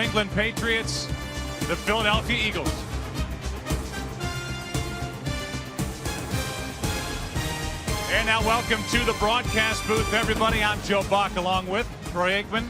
England Patriots, the Philadelphia Eagles. And now welcome to the broadcast booth, everybody. I'm Joe Buck along with Troy Aikman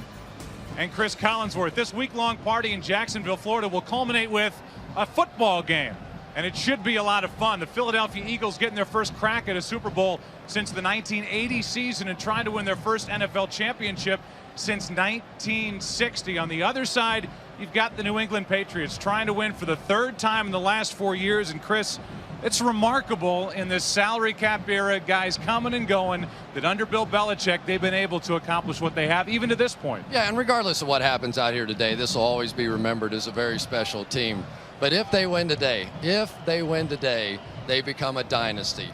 and Chris Collinsworth. This week-long party in Jacksonville, Florida will culminate with a football game. And it should be a lot of fun. The Philadelphia Eagles getting their first crack at a Super Bowl since the 1980 season and trying to win their first NFL championship since 1960. On the other side, you've got the New England Patriots trying to win for the third time in the last 4 years. And Chris, it's remarkable in this salary cap era, guys coming and going, that under Bill Belichick, they've been able to accomplish what they have, even to this point. Yeah, and regardless of what happens out here today, this will always be remembered as a very special team. But if they win today, they become a dynasty.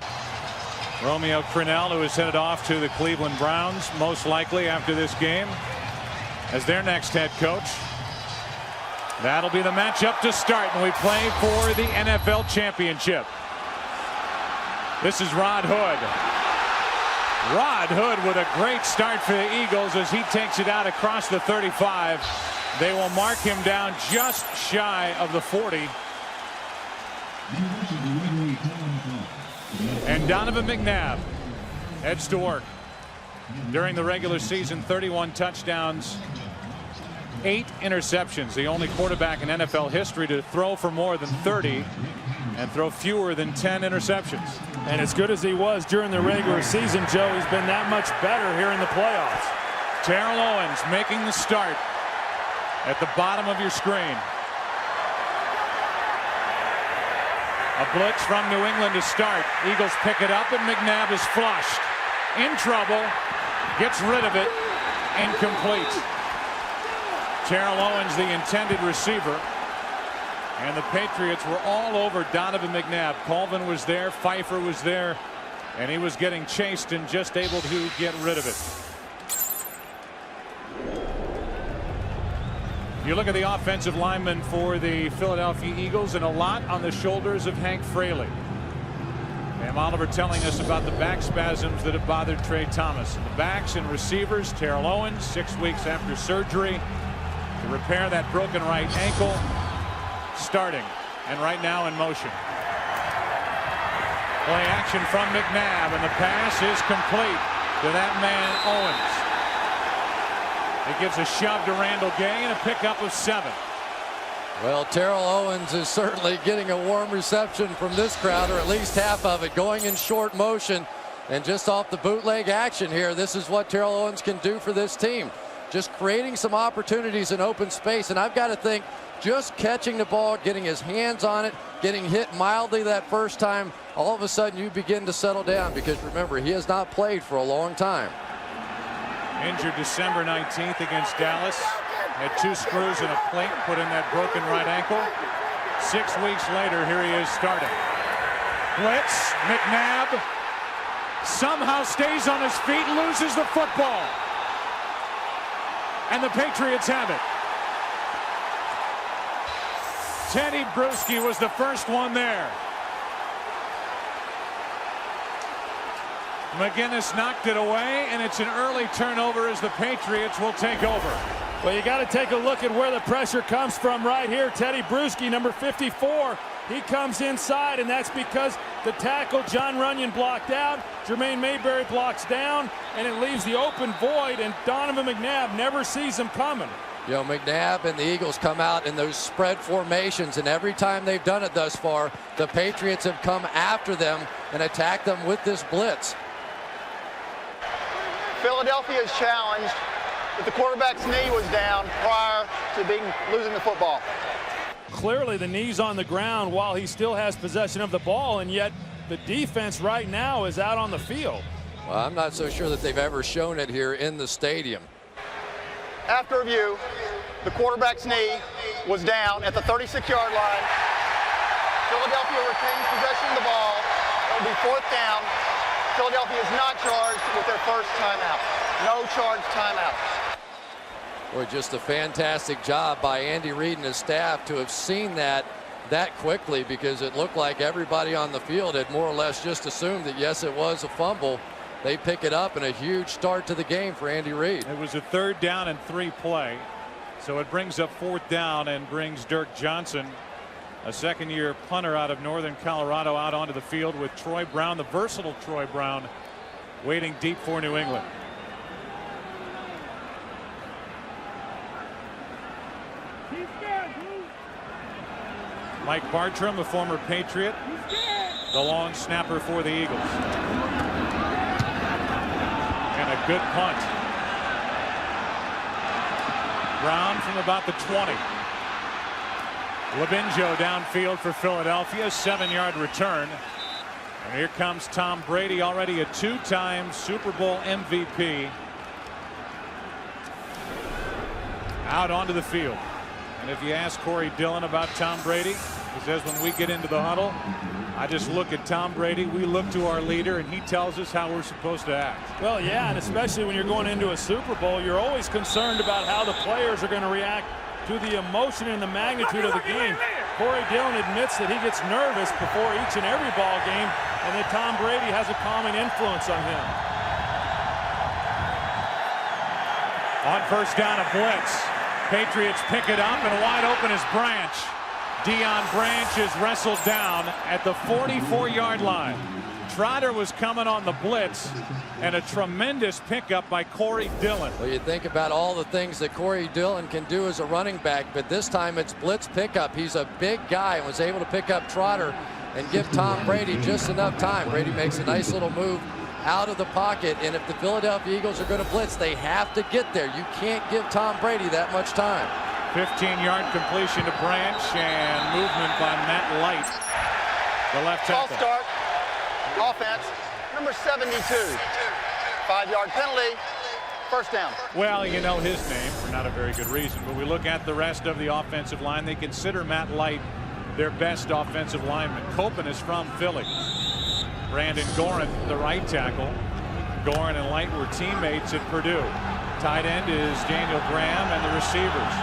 Romeo Crennel, who is headed off to the Cleveland Browns, most likely after this game, as their next head coach. That'll be the matchup to start, and we play for the NFL championship. This is Rod Hood. Rod Hood with a great start for the Eagles as he takes it out across the 35. They will mark him down just shy of the 40. And Donovan McNabb heads to work. During the regular season, 31 touchdowns, 8 interceptions. The only quarterback in NFL history to throw for more than 30 and throw fewer than 10 interceptions. And as good as he was during the regular season, Joe, he's been that much better here in the playoffs. Terrell Owens making the start at the bottom of your screen. A blitz from New England to start. Eagles pick it up and McNabb is flushed. In trouble. Gets rid of it. Incomplete. Terrell Owens, the intended receiver. And the Patriots were all over Donovan McNabb. Colvin was there. Pfeiffer was there. And he was getting chased and just able to get rid of it. You look at the offensive linemen for the Philadelphia Eagles, and a lot on the shoulders of Hank Fraley. Sam Oliver telling us about the back spasms that have bothered Trey Thomas. The backs and receivers, Terrell Owens, 6 weeks after surgery to repair that broken right ankle, starting and right now in motion. Play action from McNabb, and the pass is complete to that man Owens. It gives a shove to Randall Gay and a pickup of 7. Well, Terrell Owens is certainly getting a warm reception from this crowd, or at least half of it, going in short motion. And just off the bootleg action here, this is what Terrell Owens can do for this team. Just creating some opportunities in open space. And I've got to think, just catching the ball, getting his hands on it, getting hit mildly that first time, all of a sudden you begin to settle down, because remember, he has not played for a long time. Injured December 19th against Dallas. Had 2 screws and a plate put in that broken right ankle. 6 weeks later, here he is starting. Blitz. McNabb somehow stays on his feet, loses the football. And the Patriots have it. Teddy Bruschi was the first one there. McGinnis knocked it away, and it's an early turnover as the Patriots will take over. Well, you got to take a look at where the pressure comes from right here. Teddy Bruschi, number 54, he comes inside, and that's because the tackle, John Runyon, blocked out. Jermaine Mayberry blocks down, and it leaves the open void, and Donovan McNabb never sees him coming. You know, McNabb and the Eagles come out in those spread formations, and every time they've done it thus far, the Patriots have come after them and attacked them with this blitz. Philadelphia is challenged that the quarterback's knee was down prior to losing the football. Clearly the knee's on the ground while he still has possession of the ball, and yet the defense right now is out on the field. Well, I'm not so sure that they've ever shown it here in the stadium. After review, the quarterback's knee was down at the 36-yard line. Philadelphia retains possession of the ball. It will be 4th down. Philadelphia is not charged with their first timeout. No charged timeout. Boy, just a fantastic job by Andy Reid and his staff to have seen that quickly, because it looked like everybody on the field had more or less just assumed that, yes, it was a fumble. They pick it up, and a huge start to the game for Andy Reid. It was a 3rd down and 3 play. So it brings up 4th down and brings Dirk Johnson, a second-year punter out of Northern Colorado, out onto the field with Troy Brown, the versatile Troy Brown, waiting deep for New England. Mike Bartram, a former Patriot, the long snapper for the Eagles. And a good punt. Brown from about the 20. Labinjo downfield for Philadelphia, 7-yard return. And here comes Tom Brady, already a 2-time Super Bowl MVP. Out onto the field. And if you ask Corey Dillon about Tom Brady, he says, when we get into the huddle, I just look at Tom Brady, we look to our leader, and he tells us how we're supposed to act. Well, yeah, and especially when you're going into a Super Bowl, you're always concerned about how the players are going to react to the emotion and the magnitude of the game. Corey Dillon admits that he gets nervous before each and every ball game, and that Tom Brady has a calming influence on him. On 1st down, a blitz. Patriots pick it up, and wide open is Branch. Deion Branch is wrestled down at the 44-yard line. Trotter was coming on the blitz, and a tremendous pickup by Corey Dillon. Well, you think about all the things that Corey Dillon can do as a running back, but this time it's blitz pickup. He's a big guy and was able to pick up Trotter and give Tom Brady just enough time. Brady makes a nice little move out of the pocket, and if the Philadelphia Eagles are going to blitz, they have to get there. You can't give Tom Brady that much time. 15-yard completion to Branch, and movement by Matt Light, the left tackle. False start. Offense, number 72. 5-yard penalty. 1st down. Well, you know his name for not a very good reason, but we look at the rest of the offensive line. They consider Matt Light their best offensive lineman. Copen is from Philly. Brandon Gorin, the right tackle. Gorin and Light were teammates at Purdue. Tight end is Daniel Graham, and the receivers,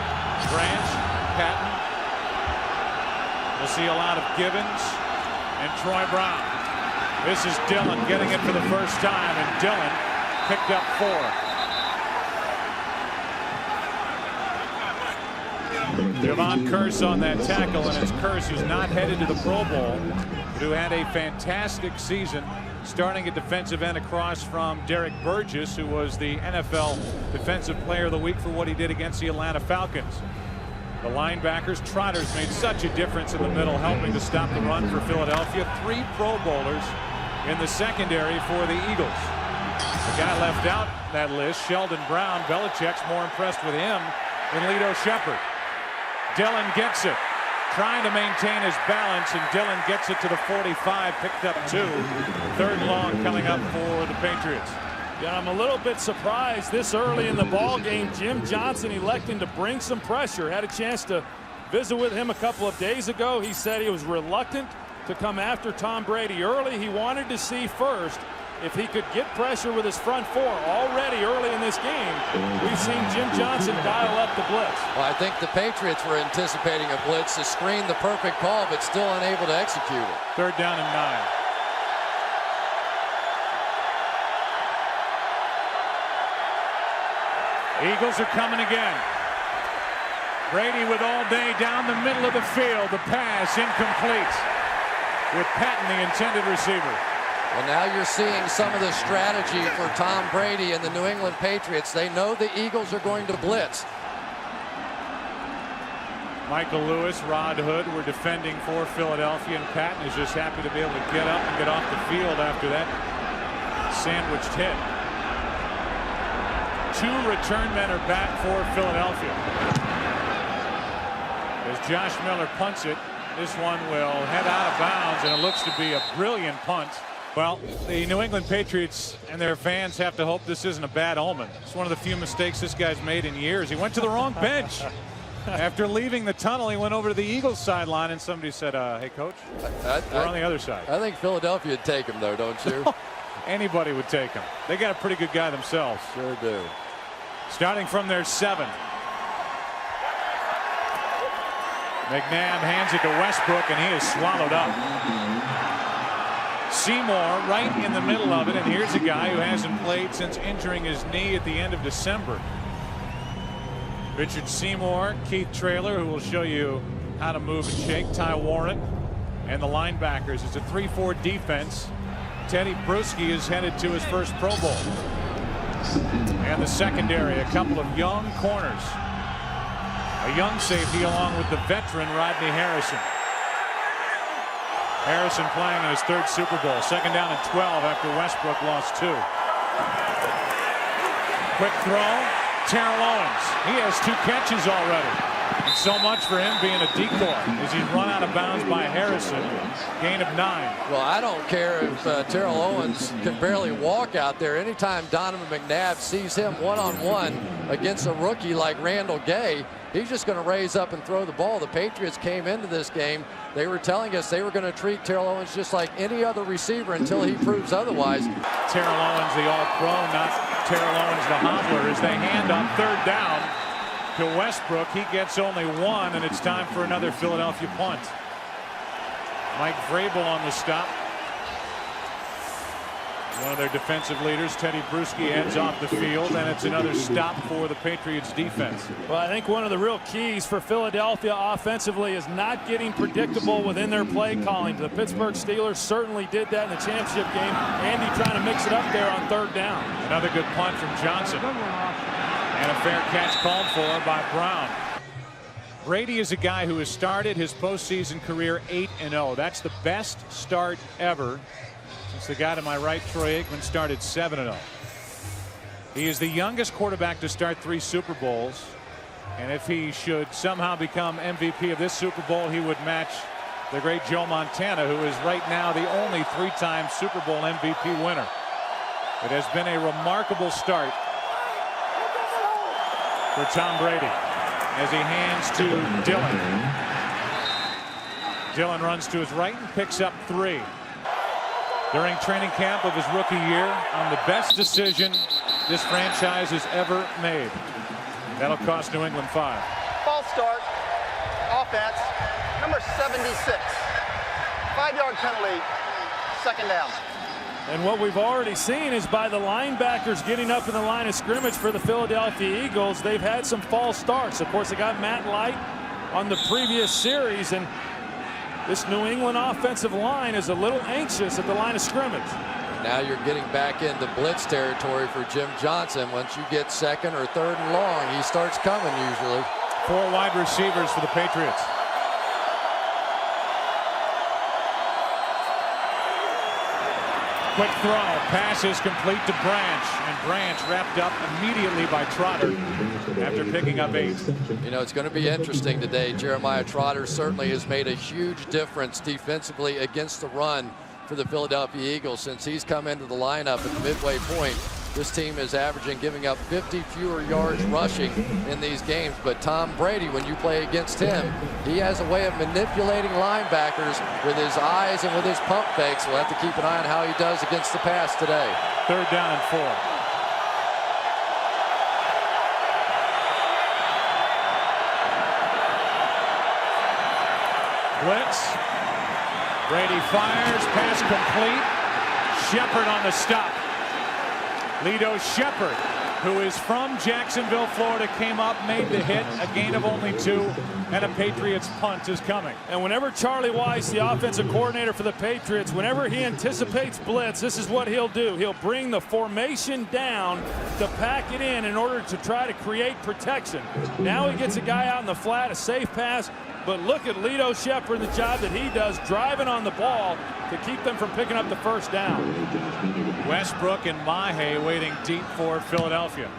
Branch, Patton. We'll see a lot of Gibbons and Troy Brown. This is Dillon getting it for the first time, and Dillon picked up 4. Devon Kearse on that tackle, and it's Kearse who's not headed to the Pro Bowl, who had a fantastic season, starting at defensive end across from Derek Burgess, who was the NFL Defensive Player of the Week for what he did against the Atlanta Falcons. The linebackers, Trotters, made such a difference in the middle, helping to stop the run for Philadelphia. 3 Pro Bowlers in the secondary for the Eagles. The guy left out that list, Sheldon Brown. Belichick's more impressed with him than Lito Shepherd. Dillon gets it, trying to maintain his balance, and Dillon gets it to the 45, picked up 2. 3rd long coming up for the Patriots. Yeah, I'm a little bit surprised this early in the ball game. Jim Johnson electing to bring some pressure. Had a chance to visit with him a couple of days ago. He said he was reluctant to come after Tom Brady early. He wanted to see first if he could get pressure with his front 4. Already early in this game, we've seen Jim Johnson dial up the blitz. Well, I think the Patriots were anticipating a blitz to screen the perfect call, but still unable to execute it. 3rd down and 9. Eagles are coming again. Brady with all day down the middle of the field. The pass incomplete, with Patton the intended receiver. Well, now you're seeing some of the strategy for Tom Brady and the New England Patriots. They know the Eagles are going to blitz. Michael Lewis, Rod Hood were defending for Philadelphia, and Patton is just happy to be able to get up and get off the field after that sandwiched hit. 2 return men are back for Philadelphia. As Josh Miller punts it, this one will head out of bounds, and it looks to be a brilliant punt. Well, the New England Patriots and their fans have to hope this isn't a bad omen. It's one of the few mistakes this guy's made in years. He went to the wrong bench. After leaving the tunnel, he went over to the Eagles sideline, and somebody said, hey, coach, we're on the other side. I think Philadelphia would take him, though, don't you? Anybody would take him. They got a pretty good guy themselves. Sure do. Starting from their 7. McNabb hands it to Westbrook, and he is swallowed up. Seymour right in the middle of it, and here's a guy who hasn't played since injuring his knee at the end of December. Richard Seymour, Keith Traylor, who will show you how to move and shake, Ty Warren, and the linebackers. It's a 3-4 defense. Teddy Bruschi is headed to his first Pro Bowl. And the secondary, a couple of young corners. A young safety along with the veteran Rodney Harrison. Harrison playing in his third Super Bowl. Second down and 12 after Westbrook lost 2. Quick throw. Terrell Owens. He has 2 catches already. And so much for him being a decoy as he's run out of bounds by Harrison. Gain of 9. Well, I don't care if Terrell Owens can barely walk out there. Anytime Donovan McNabb sees him one-on-one against a rookie like Randall Gay, he's just going to raise up and throw the ball. The Patriots came into this game. They were telling us they were going to treat Terrell Owens just like any other receiver until he proves otherwise. Terrell Owens, the all-pro, not Terrell Owens, the hobbler, as they hand on third down to Westbrook. He gets only 1, and it's time for another Philadelphia punt. Mike Vrabel on the stop. One of their defensive leaders, Teddy Bruschi, heads off the field, and it's another stop for the Patriots defense. Well, I think one of the real keys for Philadelphia offensively is not getting predictable within their play calling. The Pittsburgh Steelers certainly did that in the championship game. Andy trying to mix it up there on third down. Another good punt from Johnson. And a fair catch called for by Brown. Brady is a guy who has started his postseason career 8-0. That's the best start ever since the guy to my right, Troy Aikman, started 7-0. He is the youngest quarterback to start 3 Super Bowls. And if he should somehow become MVP of this Super Bowl, he would match the great Joe Montana, who is right now the only 3-time Super Bowl MVP winner. It has been a remarkable start for Tom Brady as he hands to Dillon. Dillon runs to his right and picks up 3. During training camp of his rookie year, on the best decision this franchise has ever made. That'll cost New England 5. False start. Offense. Number 76. 5-yard penalty. Second down. And what we've already seen is by the linebackers getting up in the line of scrimmage for the Philadelphia Eagles, they've had some false starts. Of course, they got Matt Light on the previous series, and this New England offensive line is a little anxious at the line of scrimmage. Now you're getting back into blitz territory for Jim Johnson. Once you get second or third and long, he starts coming usually. 4 wide receivers for the Patriots. Quick throw. Pass is complete to Branch. And Branch wrapped up immediately by Trotter after picking up 8. You know, it's going to be interesting today. Jeremiah Trotter certainly has made a huge difference defensively against the run for the Philadelphia Eagles since he's come into the lineup at the midway point. This team is averaging giving up 50 fewer yards rushing in these games. But Tom Brady, when you play against him, he has a way of manipulating linebackers with his eyes and with his pump fakes. We'll have to keep an eye on how he does against the pass today. Third down and 4. Blitz. Brady fires. Pass complete. Shepard on the stop. Lito Shepard, who is from Jacksonville, Florida, came up, made the hit, a gain of only 2, and a Patriots punt is coming. And whenever Charlie Weiss, the offensive coordinator for the Patriots, whenever he anticipates blitz, this is what he'll do. He'll bring the formation down to pack it in order to try to create protection. Now he gets a guy out in the flat, a safe pass. But look at Lito Shepard, the job that he does driving on the ball to keep them from picking up the first down. Westbrook and Mahe waiting deep for Philadelphia.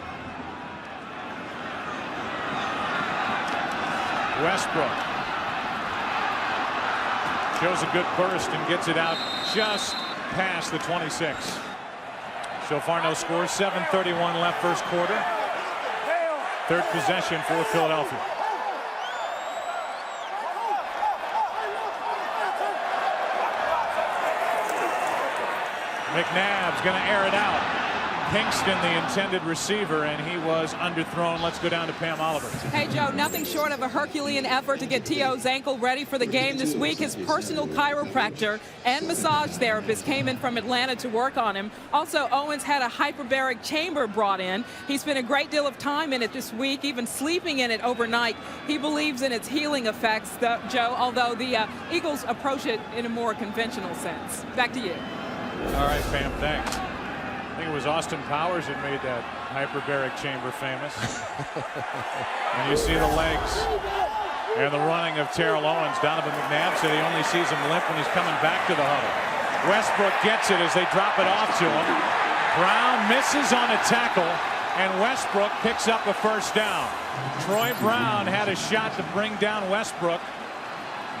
Westbrook shows a good burst and gets it out just past the 26. So far no scores. 7:31 left first quarter. Third possession for Philadelphia. McNabb's going to air it out. Pinkston, the intended receiver, and he was underthrown. Let's go down to Pam Oliver. Hey, Joe, nothing short of a Herculean effort to get T.O.'s ankle ready for the game this week. His personal chiropractor and massage therapist came in from Atlanta to work on him. Also, Owens had a hyperbaric chamber brought in. He spent a great deal of time in it this week, even sleeping in it overnight. He believes in its healing effects, Joe, although the Eagles approach it in a more conventional sense. Back to you. All right, Pam, thanks. I think it was Austin Powers that made that hyperbaric chamber famous. And you see the legs and the running of Terrell Owens. Donovan McNabb said he only sees him limp when he's coming back to the huddle. Westbrook gets it as they drop it off to him. Brown misses on a tackle, and Westbrook picks up a first down. Troy Brown had a shot to bring down Westbrook,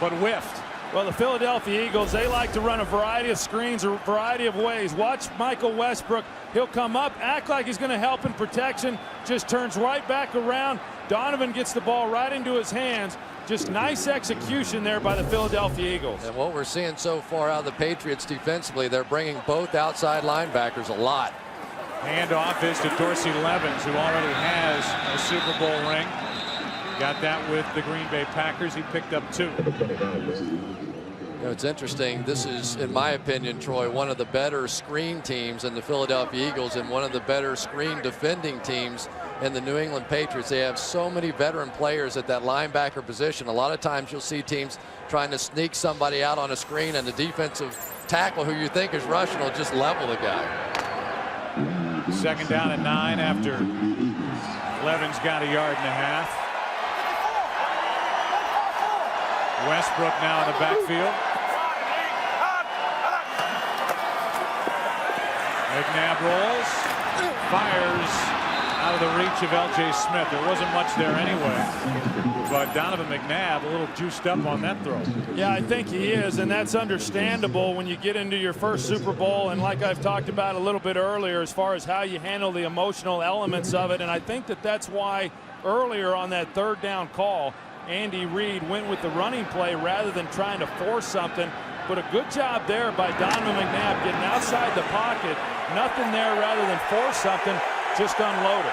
but whiffed. Well, the Philadelphia Eagles, they like to run a variety of screens, a variety of ways. Watch Michael Westbrook. He'll come up, act like he's going to help in protection, just turns right back around. Donovan gets the ball right into his hands. Just nice execution there by the Philadelphia Eagles. And what we're seeing so far out of the Patriots defensively, they're bringing both outside linebackers a lot. Handoff is to Dorsey Levens, who already has a Super Bowl ring. Got that with the Green Bay Packers. He picked up 2. You know, it's interesting. This is, in my opinion, Troy, one of the better screen teams in the Philadelphia Eagles and one of the better screen defending teams in the New England Patriots. They have so many veteran players at that linebacker position. A lot of times you'll see teams trying to sneak somebody out on a screen, and the defensive tackle, who you think is rushing, will just level the guy. 2nd down and 9 after Levens got a yard and a half. Westbrook now in the backfield. McNabb rolls, fires out of the reach of L.J. Smith. There wasn't much there anyway, but Donovan McNabb a little juiced up on that throw. Yeah, I think he is, and that's understandable when you get into your first Super Bowl, and like I've talked about a little bit earlier as far as how you handle the emotional elements of it, and I think that that's why earlier on that 3rd down call, Andy Reid went with the running play rather than trying to force something. But a good job there by Donovan McNabb getting outside the pocket. Nothing there rather than force something, just unload it.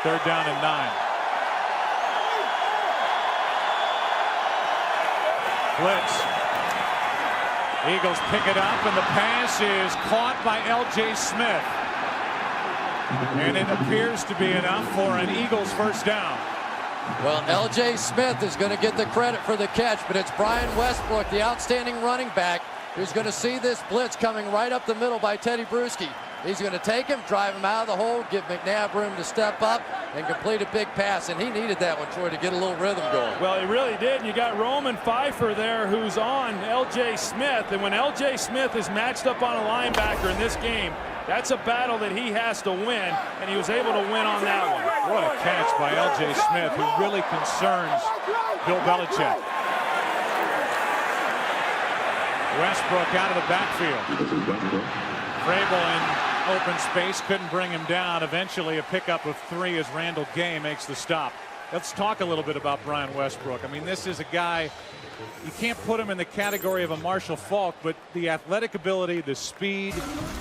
3rd down and 9. Blitz. Eagles pick it up, and the pass is caught by L.J. Smith. And it appears to be enough for an Eagles first down. Well, L.J. Smith is going to get the credit for the catch, but it's Brian Westbrook, the outstanding running back, who's going to see this blitz coming right up the middle by Teddy Bruschi. He's going to take him, drive him out of the hole, give McNabb room to step up and complete a big pass, and he needed that one, Troy, to get a little rhythm going. Well, he really did, and you got Roman Pfeiffer there who's on L.J. Smith, and when L.J. Smith is matched up on a linebacker in this game, that's a battle that he has to win, and he was able to win on that one. What a catch by L.J. Smith, who really concerns Bill Belichick. Westbrook out of the backfield. Vrabel in open space, couldn't bring him down. Eventually a pickup of 3 as Randall Gay makes the stop. Let's talk a little bit about Brian Westbrook. I mean, this is a guy, you can't put him in the category of a Marshall Faulk, but the athletic ability, the speed,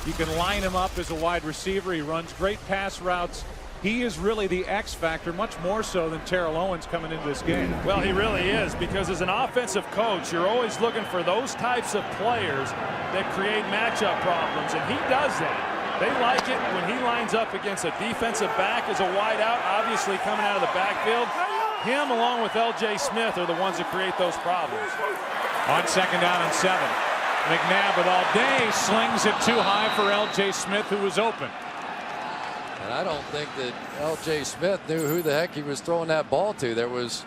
you can line him up as a wide receiver. He runs great pass routes. He is really the X factor, much more so than Terrell Owens coming into this game. Well, he really is, because as an offensive coach, you're always looking for those types of players that create matchup problems, and he does that. They like it when he lines up against a defensive back as a wideout, obviously coming out of the backfield. Him along with L.J. Smith are the ones that create those problems. On 2nd down and 7. McNabb with all day slings it too high for L.J. Smith, who was open. And I don't think that L.J. Smith knew who the heck he was throwing that ball to. There was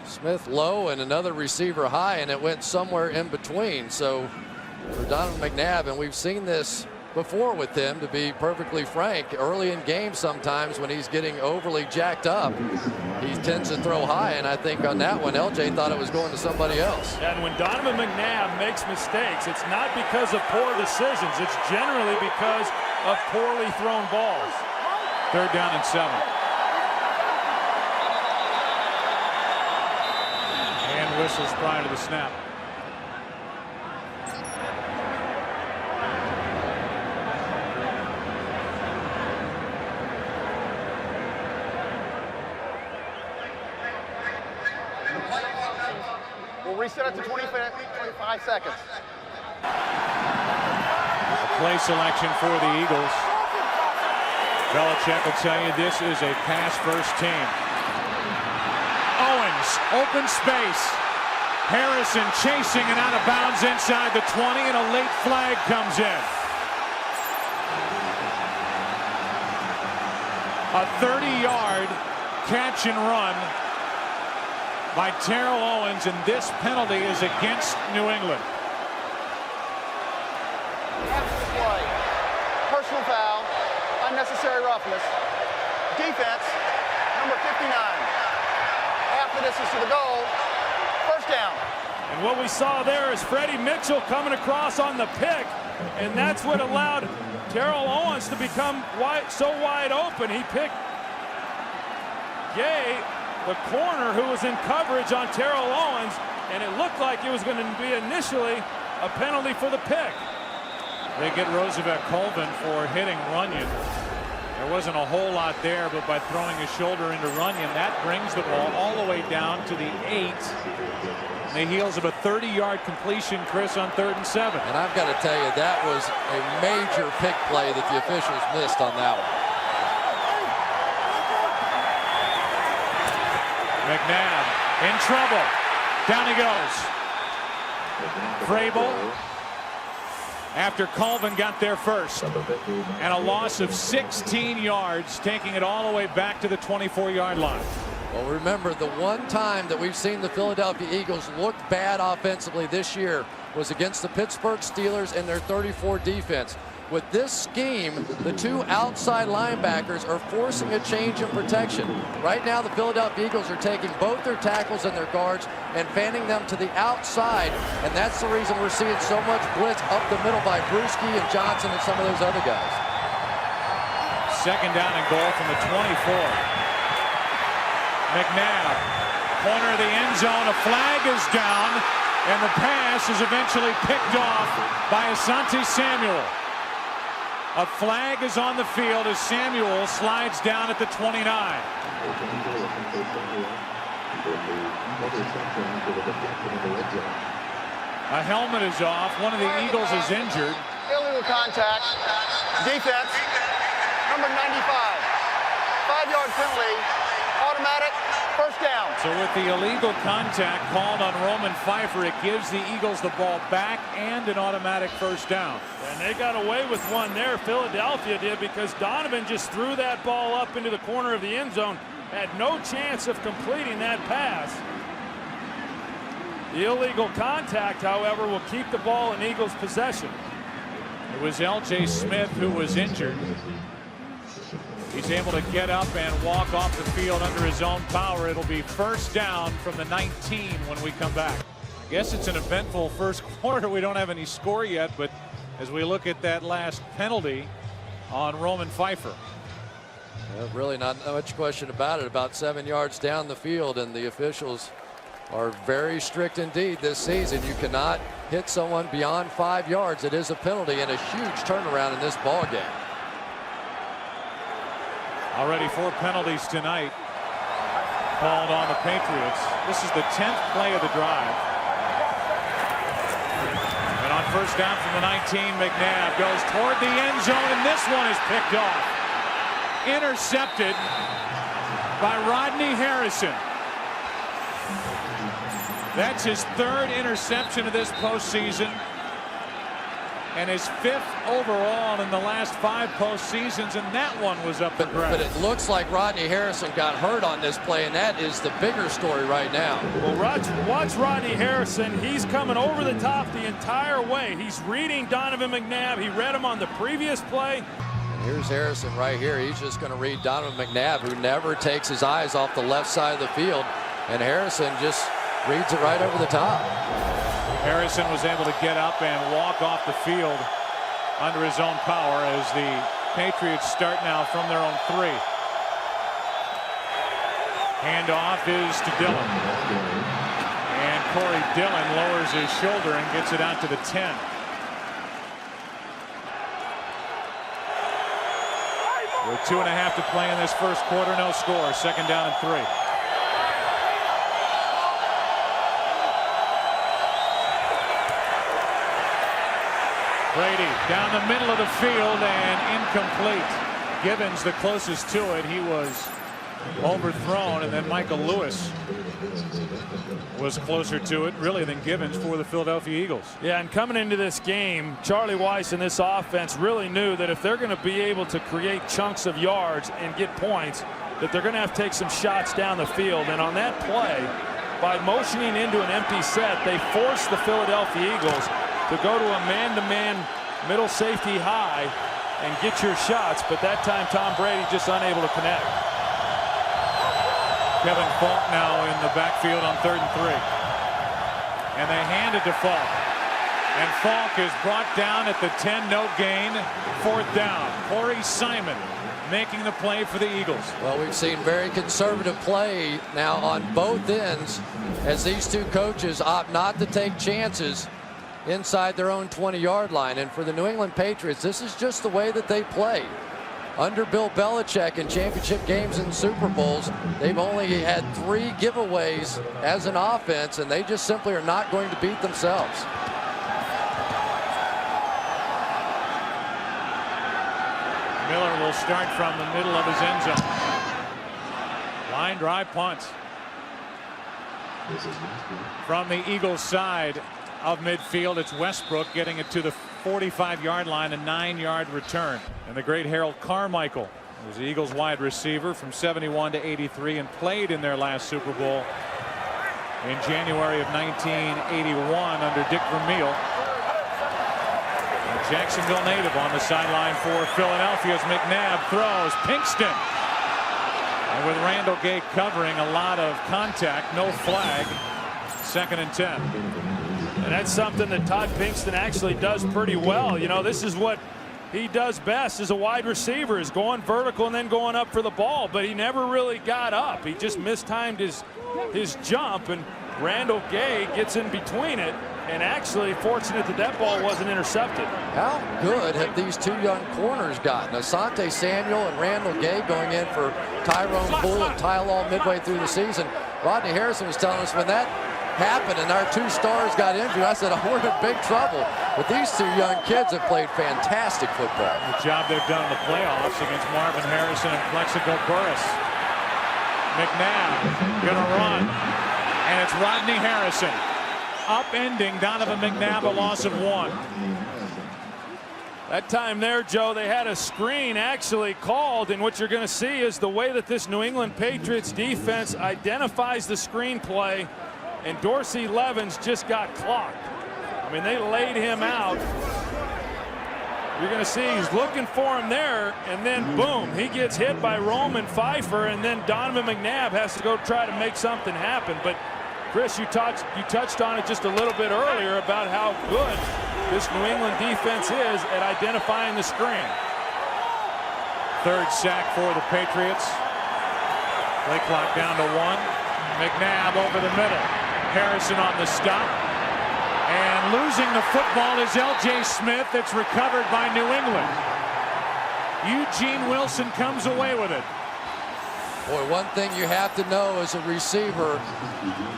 Smith low and another receiver high, and it went somewhere in between. So for Donovan McNabb, and we've seen this before with him, to be perfectly frank, early in games sometimes when he's getting overly jacked up, he tends to throw high, and I think on that one LJ thought it was going to somebody else. And when Donovan McNabb makes mistakes, it's not because of poor decisions, it's generally because of poorly thrown balls. 3rd down and 7. And whistles prior to the snap. We'll reset it to 25 seconds. A play selection for the Eagles. Belichick will tell you this is a pass-first team. Owens, open space. Harrison chasing and out of bounds inside the 20, and a late flag comes in. A 30-yard catch and run by Terrell Owens, and this penalty is against New England. After the play, personal foul, unnecessary roughness, defense, number 59. Half the distance to the goal, first down. And what we saw there is Freddie Mitchell coming across on the pick, and that's what allowed Terrell Owens to become so wide open. He picked Gay, the corner, who was in coverage on Terrell Owens, and it looked like it was going to be initially a penalty for the pick. They get Roosevelt Colvin for hitting Runyon. There wasn't a whole lot there, but by throwing his shoulder into Runyon, that brings the ball all the way down to the 8. On the heels of a 30-yard completion, Chris, on 3rd and 7. And I've got to tell you, that was a major pick play that the officials missed on that one. McNabb in trouble. Down he goes. Vrabel, after Colvin got there first. And a loss of 16 yards, taking it all the way back to the 24-yard line. Well, remember, the one time that we've seen the Philadelphia Eagles look bad offensively this year was against the Pittsburgh Steelers and their 34 defense. With this scheme, the two outside linebackers are forcing a change in protection. Right now, the Philadelphia Eagles are taking both their tackles and their guards and fanning them to the outside, and that's the reason we're seeing so much blitz up the middle by Brewski and Johnson and some of those other guys. 2nd down and goal from the 24. McNabb, corner of the end zone, a flag is down, and the pass is eventually picked off by Asante Samuel. A flag is on the field as Samuel slides down at the 29. A helmet is off. One of the Eagles is injured. Illegal contact, defense, number 95. 5-yard penalty, automatic, first down. So with the illegal contact called on Roman Pfeiffer, it gives the Eagles the ball back and an automatic first down. And they got away with one there, Philadelphia did, because Donovan just threw that ball up into the corner of the end zone. Had no chance of completing that pass. The illegal contact, however, will keep the ball in Eagles' possession. It was L.J. Smith who was injured. He's able to get up and walk off the field under his own power. It'll be first down from the 19 when we come back. I guess it's an eventful first quarter. We don't have any score yet, but as we look at that last penalty on Roman Pfeiffer. Yeah, really not much question about it. About 7 yards down the field, and the officials are very strict indeed this season. You cannot hit someone beyond 5 yards. It is a penalty and a huge turnaround in this ball game. Already 4 penalties tonight called on the Patriots. This is the 10th play of the drive. And on first down from the 19, McNabb goes toward the end zone, and this one is picked off. Intercepted by Rodney Harrison. That's his 3rd interception of this postseason, and his 5th overall in the last 5 postseasons, and that one was up for grabs. But it looks like Rodney Harrison got hurt on this play, and that is the bigger story right now. Well, watch Rodney Harrison. He's coming over the top the entire way. He's reading Donovan McNabb. He read him on the previous play. And here's Harrison right here. He's just going to read Donovan McNabb, who never takes his eyes off the left side of the field, and Harrison just reads it right over the top. Harrison was able to get up and walk off the field under his own power as the Patriots start now from their own 3. Handoff is to Dillon. And Corey Dillon lowers his shoulder and gets it out to the 10. With 2.5 to play in this first quarter, no score. 2nd down and 3. Brady down the middle of the field and incomplete. Givens the closest to it. He was overthrown, and then Michael Lewis was closer to it really than Givens for the Philadelphia Eagles. Yeah, and coming into this game, Charlie Weiss and this offense really knew that if they're going to be able to create chunks of yards and get points, that they're going to have to take some shots down the field. And on that play, by motioning into an empty set, they forced the Philadelphia Eagles to go to a man-to-man middle safety high and get your shots, but that time Tom Brady just unable to connect. Kevin Falk now in the backfield on 3rd and 3. And they hand it to Falk. And Falk is brought down at the 10, no gain, 4th down. Corey Simon making the play for the Eagles. Well, we've seen very conservative play now on both ends as these two coaches opt not to take chances inside their own 20-yard line. And for the New England Patriots, this is just the way that they play. Under Bill Belichick in championship games and Super Bowls, they've only had 3 giveaways as an offense, and they just simply are not going to beat themselves. Miller will start from the middle of his end zone. Line drive punt. From the Eagles side of midfield, it's Westbrook getting it to the 45-yard line, a 9-yard return. And the great Harold Carmichael was the Eagles wide receiver from 71 to 83 and played in their last Super Bowl in January of 1981 under Dick Vermeil. A Jacksonville native on the sideline for Philadelphia's McNabb throws. Pinkston. And with Randall Gay covering, a lot of contact, no flag. 2nd and 10. And that's something that Todd Pinkston actually does pretty well. You know, this is what he does best as a wide receiver, is going vertical and then going up for the ball. But he never really got up. He just mistimed his jump, and Randall Gay gets in between it. And actually fortunate that that ball wasn't intercepted. How good have these two young corners gotten? Asante Samuel and Randall Gay going in for Tyrone Poole and Ty Law midway through the season. Rodney Harrison was telling us when that happened and our 2 stars got injured, I said, oh, we're in big trouble. But these 2 young kids have played fantastic football. The job they've done in the playoffs against Marvin Harrison and Plexico Burris. McNabb gonna run, and it's Rodney Harrison upending Donovan McNabb, a loss of 1. That time there, Joe, they had a screen actually called, and what you're going to see is the way that this New England Patriots defense identifies the screen play, and Dorsey Levens just got clocked. I mean, they laid him out. You're going to see he's looking for him there, and then boom, he gets hit by Roman Pfeiffer, and then Donovan McNabb has to go try to make something happen. But Chris, you touched on it just a little bit earlier about how good this New England defense is at identifying the screen. 3rd sack for the Patriots. Play clock down to 1. McNabb over the middle. Harrison on the stop. And losing the football is L.J. Smith. It's recovered by New England. Eugene Wilson comes away with it. Boy, one thing you have to know as a receiver,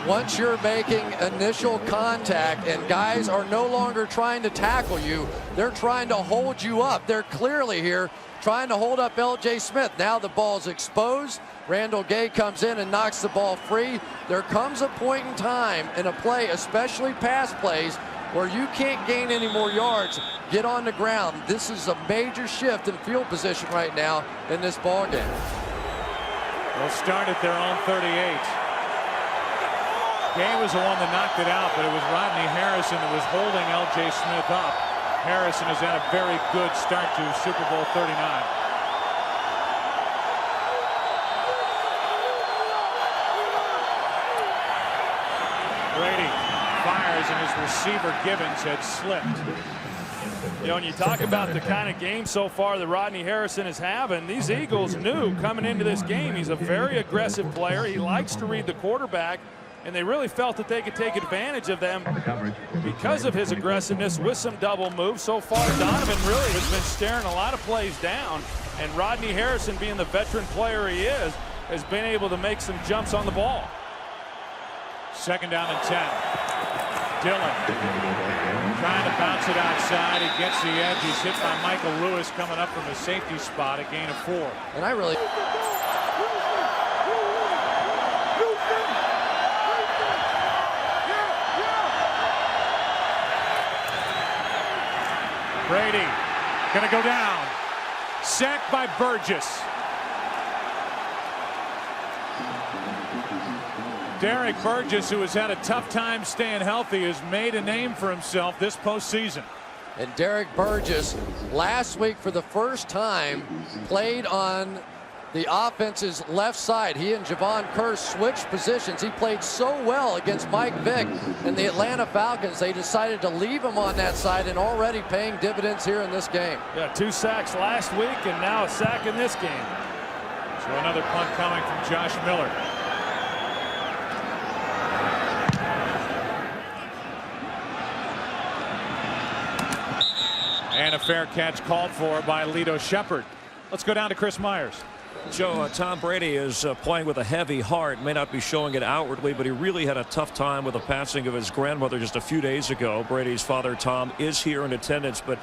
once you're making initial contact and guys are no longer trying to tackle you, they're trying to hold you up. They're clearly here trying to hold up L.J. Smith. Now the ball's exposed. Randall Gay comes in and knocks the ball free. There comes a point in time in a play, especially pass plays, where you can't gain any more yards. Get on the ground. This is a major shift in field position right now in this ball game. They'll start at their own 38. Gay was the one that knocked it out, but it was Rodney Harrison that was holding L.J. Smith up. Harrison has had a very good start to Super Bowl 39. Brady fires, and his receiver Givens had slipped. You know, when you talk about the kind of game so far that Rodney Harrison is having, these Eagles knew coming into this game he's a very aggressive player. He likes to read the quarterback, and they really felt that they could take advantage of them because of his aggressiveness with some double moves. So far, Donovan really has been staring a lot of plays down, and Rodney Harrison, being the veteran player he is, has been able to make some jumps on the ball. 2nd down and 10. Dillon trying to bounce it outside. He gets the edge. He's hit by Michael Lewis coming up from the safety spot, a gain of 4. And I really... Brady gonna go down. Sacked by Burgess. Derek Burgess, who has had a tough time staying healthy, has made a name for himself this postseason. And Derek Burgess, last week for the first time, played on the offense's left side. He and Javon Kerr switched positions. He played so well against Mike Vick and the Atlanta Falcons. They decided to leave him on that side, and already paying dividends here in this game. Yeah, 2 sacks last week and now a sack in this game. So another punt coming from Josh Miller. And a fair catch called for by Lito Shepard. Let's go down to Chris Myers. Joe, Tom Brady is playing with a heavy heart. May not be showing it outwardly, but he really had a tough time with the passing of his grandmother just a few days ago. Brady's father, Tom, is here in attendance, but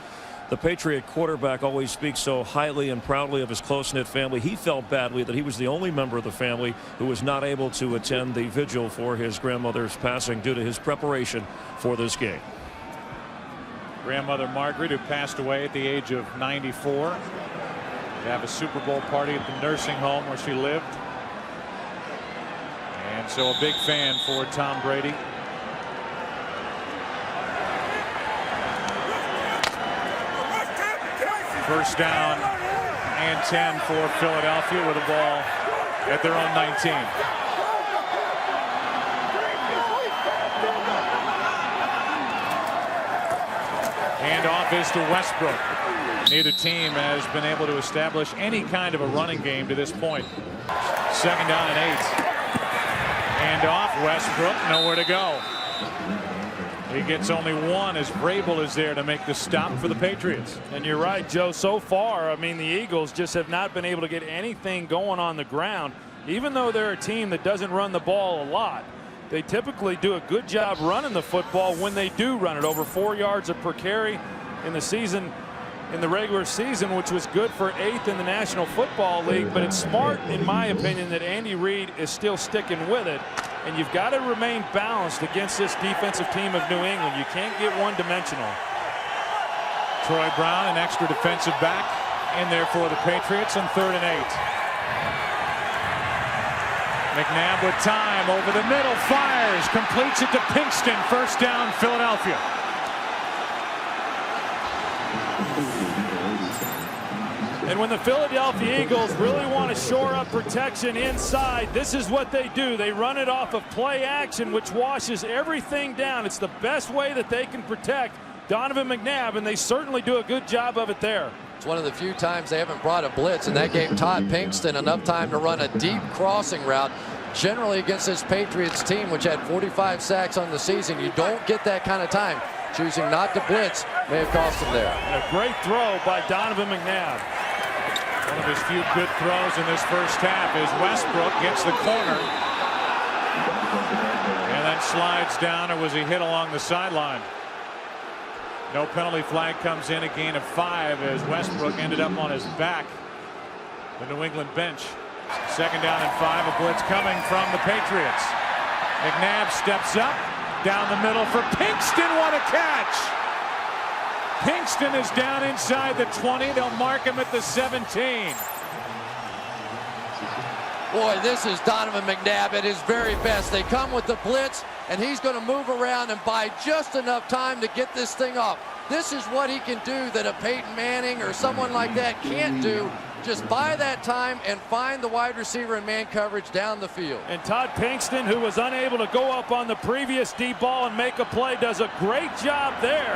the Patriot quarterback always speaks so highly and proudly of his close-knit family. He felt badly that he was the only member of the family who was not able to attend the vigil for his grandmother's passing due to his preparation for this game. Grandmother Margaret, who passed away at the age of 94. They have a Super Bowl party at the nursing home where she lived. And so a big fan for Tom Brady. First down and 10 for Philadelphia with a ball at their own 19. Handoff is to Westbrook. Neither team has been able to establish any kind of a running game to this point. 2nd down and 8. Handoff, Westbrook, nowhere to go. He gets only 1 as Vrabel is there to make the stop for the Patriots. And you're right, Joe. So far, I mean, the Eagles just have not been able to get anything going on the ground. Even though they're a team that doesn't run the ball a lot, they typically do a good job running the football when they do run it. Over 4 yards per carry in the season, in the regular season, which was good for 8th in the National Football League. But it's smart, in my opinion, that Andy Reid is still sticking with it. And you've got to remain balanced against this defensive team of New England. You can't get one-dimensional. Troy Brown, an extra defensive back, in there for the Patriots on 3rd and 8. McNabb with time over the middle, fires, completes it to Pinkston. First down, Philadelphia. And when the Philadelphia Eagles really want to shore up protection inside, this is what they do. They run it off of play action, which washes everything down. It's the best way that they can protect Donovan McNabb, and they certainly do a good job of it there. It's one of the few times they haven't brought a blitz, and that gave Todd Pinkston enough time to run a deep crossing route. Generally against this Patriots team, which had 45 sacks on the season, you don't get that kind of time. Choosing not to blitz may have cost him there. And a great throw by Donovan McNabb. One of his few good throws in this first half is Westbrook gets the corner and then slides down. Or was he hit along the sideline? No penalty flag comes in, a gain of 5 as Westbrook ended up on his back. The New England bench. 2nd down and 5, a blitz coming from the Patriots. McNabb steps up down the middle for Pinkston. What a catch! Pinkston is down inside the 20. They'll mark him at the 17. Boy, this is Donovan McNabb at his very best. They come with the blitz, and he's going to move around and buy just enough time to get this thing off. This is what he can do that a Peyton Manning or someone like that can't do. Just buy that time and find the wide receiver in man coverage down the field. And Todd Pinkston, who was unable to go up on the previous deep ball and make a play, does a great job there,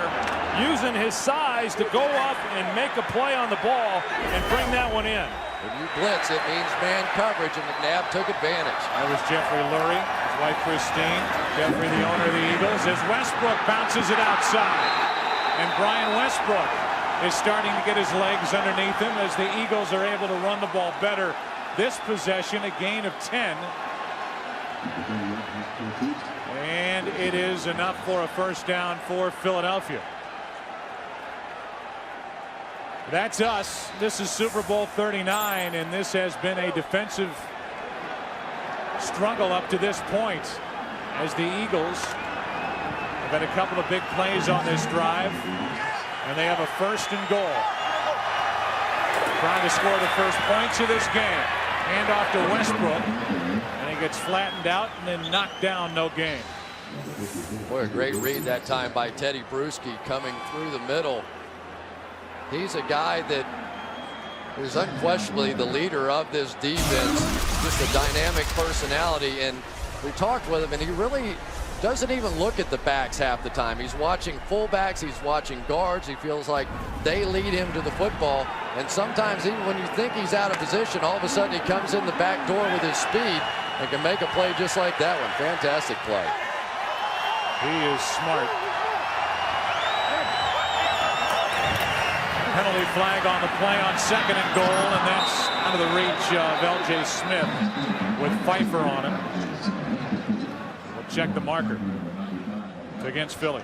using his size to go up and make a play on the ball and bring that one in. When you blitz, it means man coverage, and McNabb took advantage. That was Jeffrey Lurie, his wife Christine. Jeffrey, the owner of the Eagles, as Westbrook bounces it outside. And Brian Westbrook is starting to get his legs underneath him as the Eagles are able to run the ball better. This possession, a gain of 10. And it is enough for a first down for Philadelphia. That's us. This is Super Bowl 39, and this has been a defensive struggle up to this point as the Eagles have had a couple of big plays on this drive, and they have a 1st and goal. Trying to score the first points of this game. Hand off to Westbrook, and he gets flattened out and then knocked down. No gain. Boy, a great read that time by Teddy Bruschi coming through the middle. He's a guy that is unquestionably the leader of this defense. Just a dynamic personality, and we talked with him, and he really doesn't even look at the backs half the time. He's watching fullbacks, he's watching guards. He feels like they lead him to the football, and sometimes even when you think he's out of position, all of a sudden he comes in the back door with his speed and can make a play just like that one. Fantastic play. He is smart. Penalty flag on the play on 2nd and goal, and that's out of the reach of L.J. Smith with Pfeiffer on him. We'll check the marker. It's against Philly.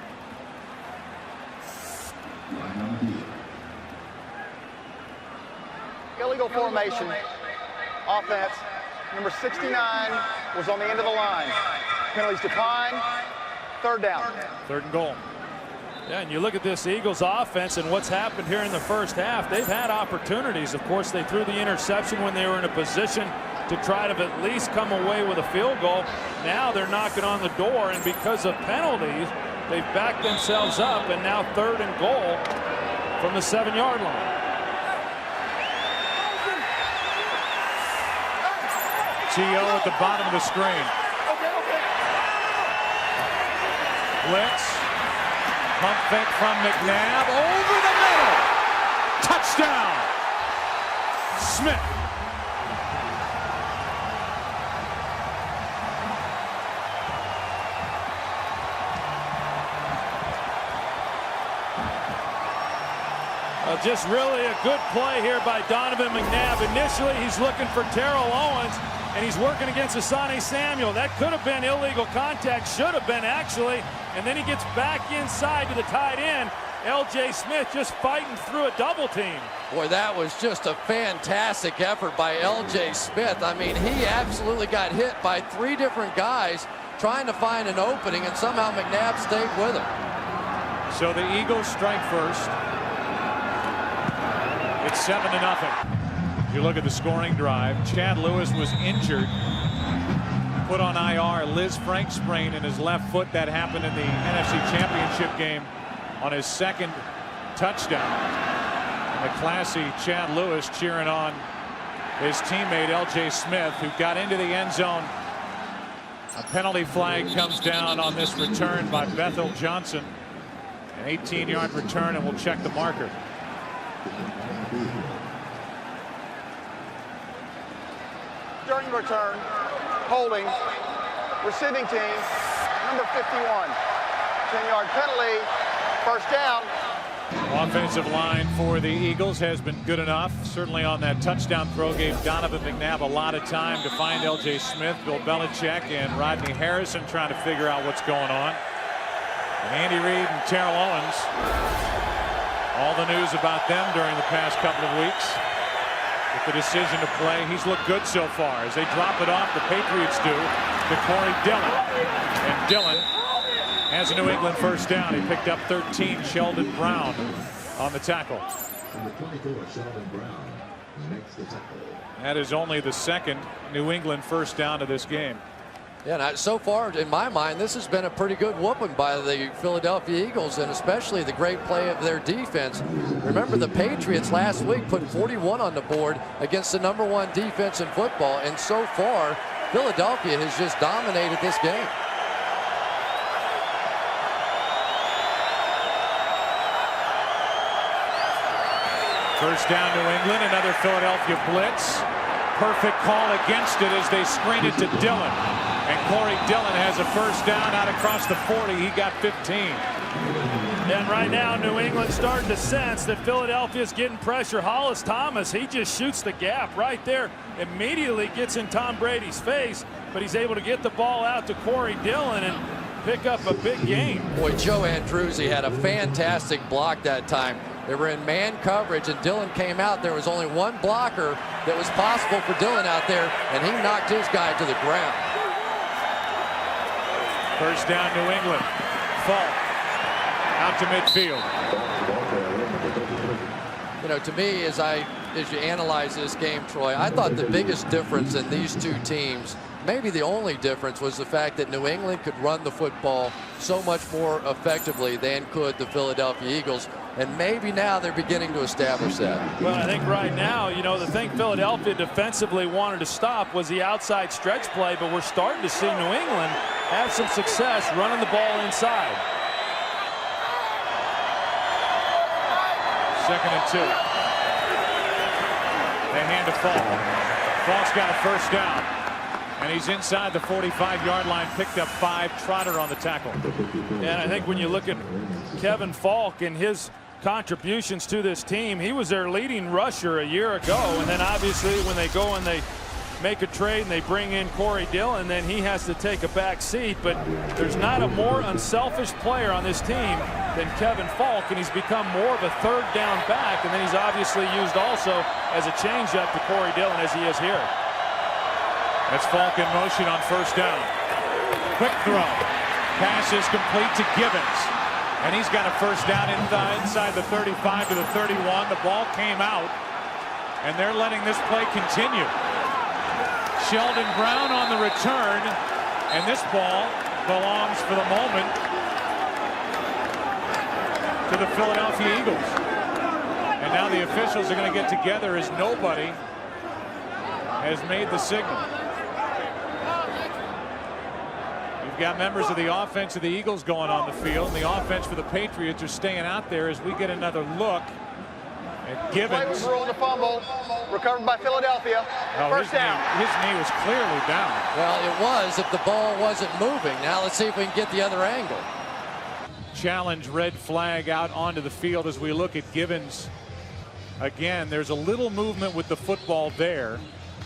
Illegal formation. Offense. Number 69 was on the end of the line. Penalties decline. 3rd down. 3rd and goal. Yeah, and you look at this Eagles offense and what's happened here in the first half. They've had opportunities. Of course, they threw the interception when they were in a position to try to at least come away with a field goal. Now they're knocking on the door, and because of penalties, they've backed themselves up, and now 3rd and goal from the 7-yard line. T.O. at the bottom of the screen. Blitz. Pump fake from McNabb over the middle. Touchdown. Smith. Just really a good play here by Donovan McNabb. Initially, he's looking for Terrell Owens, and he's working against Asante Samuel. That could have been illegal contact, should have been actually. And then he gets back inside to the tight end. L.J. Smith just fighting through a double team. Boy, that was just a fantastic effort by L.J. Smith. I mean, he absolutely got hit by 3 different guys trying to find an opening, and somehow McNabb stayed with him. So the Eagles strike first. It's 7-0. If you look at the scoring drive, Chad Lewis was injured, put on IR. Liz Frank sprain in his left foot. That happened in the NFC Championship game on his 2nd touchdown. And the classy Chad Lewis cheering on his teammate L.J. Smith, who got into the end zone. A penalty flag comes down on this return by Bethel Johnson. An 18-yard return, and we'll check the marker. During the return, holding, receiving team, number 51. 10-yard penalty, 1st down. Offensive line for the Eagles has been good enough. Certainly on that touchdown throw, gave Donovan McNabb a lot of time to find L.J. Smith, Bill Belichick, and Rodney Harrison trying to figure out what's going on. And Andy Reid and Terrell Owens, all the news about them during the past couple of weeks. With the decision to play, he's looked good so far. As they drop it off, the Patriots do, to Corey Dillon. And Dillon has a New England 1st down. He picked up 13. Sheldon Brown on the tackle. That is only the 2nd New England 1st down of this game. Yeah, and so far, in my mind, this has been a pretty good whooping by the Philadelphia Eagles, and especially the great play of their defense. Remember, the Patriots last week put 41 on the board against the #1 defense in football, and so far, Philadelphia has just dominated this game. First down, New England. Another Philadelphia blitz. Perfect call against it as they screen it to Dillon. And Corey Dillon has a 1st down out across the 40. He got 15. And right now, New England's starting to sense that Philadelphia's getting pressure. Hollis Thomas, he just shoots the gap right there. Immediately gets in Tom Brady's face, but he's able to get the ball out to Corey Dillon and pick up a big gain. Boy, Joe Andruzzi had a fantastic block that time. They were in man coverage, and Dillon came out. There was only one blocker that was possible for Dillon out there, and he knocked his guy to the ground. First down, New England. Falk out to midfield. You know, to me, as you analyze this game, Troy, I thought the biggest difference in these two teams, maybe the only difference, was the fact that New England could run the football so much more effectively than could the Philadelphia Eagles. And maybe now they're beginning to establish that. Well, I think right now, you know, the thing Philadelphia defensively wanted to stop was the outside stretch play, but we're starting to see New England have some success running the ball inside. 2nd and 2. They hand to Falk. Falk's got a first down. And he's inside the 45-yard line, picked up 5. Trotter on the tackle. And I think when you look at Kevin Falk and his contributions to this team, he was their leading rusher a year ago. And then obviously when they go and they make a trade and they bring in Corey Dillon, then he has to take a back seat. But there's not a more unselfish player on this team than Kevin Falk, and he's become more of a third down back. And then he's obviously used also as a changeup to Corey Dillon as he is here. That's Falk in motion on first down. Quick throw. Pass is complete to Gibbons. And he's got a first down inside the 35 to the 31. The ball came out, and they're letting this play continue. Sheldon Brown on the return, and this ball belongs for the moment to the Philadelphia Eagles. And now the officials are going to get together as nobody has made the signal. You've got members of the offense of the Eagles going on the field, and the offense for the Patriots are staying out there as we get another look at Gibbons. Play was ruled a fumble, recovered by Philadelphia. First down. His knee was clearly down. Well, it was if the ball wasn't moving. Now let's see if we can get the other angle. Challenge, red flag out onto the field as we look at Gibbons. Again, there's a little movement with the football there.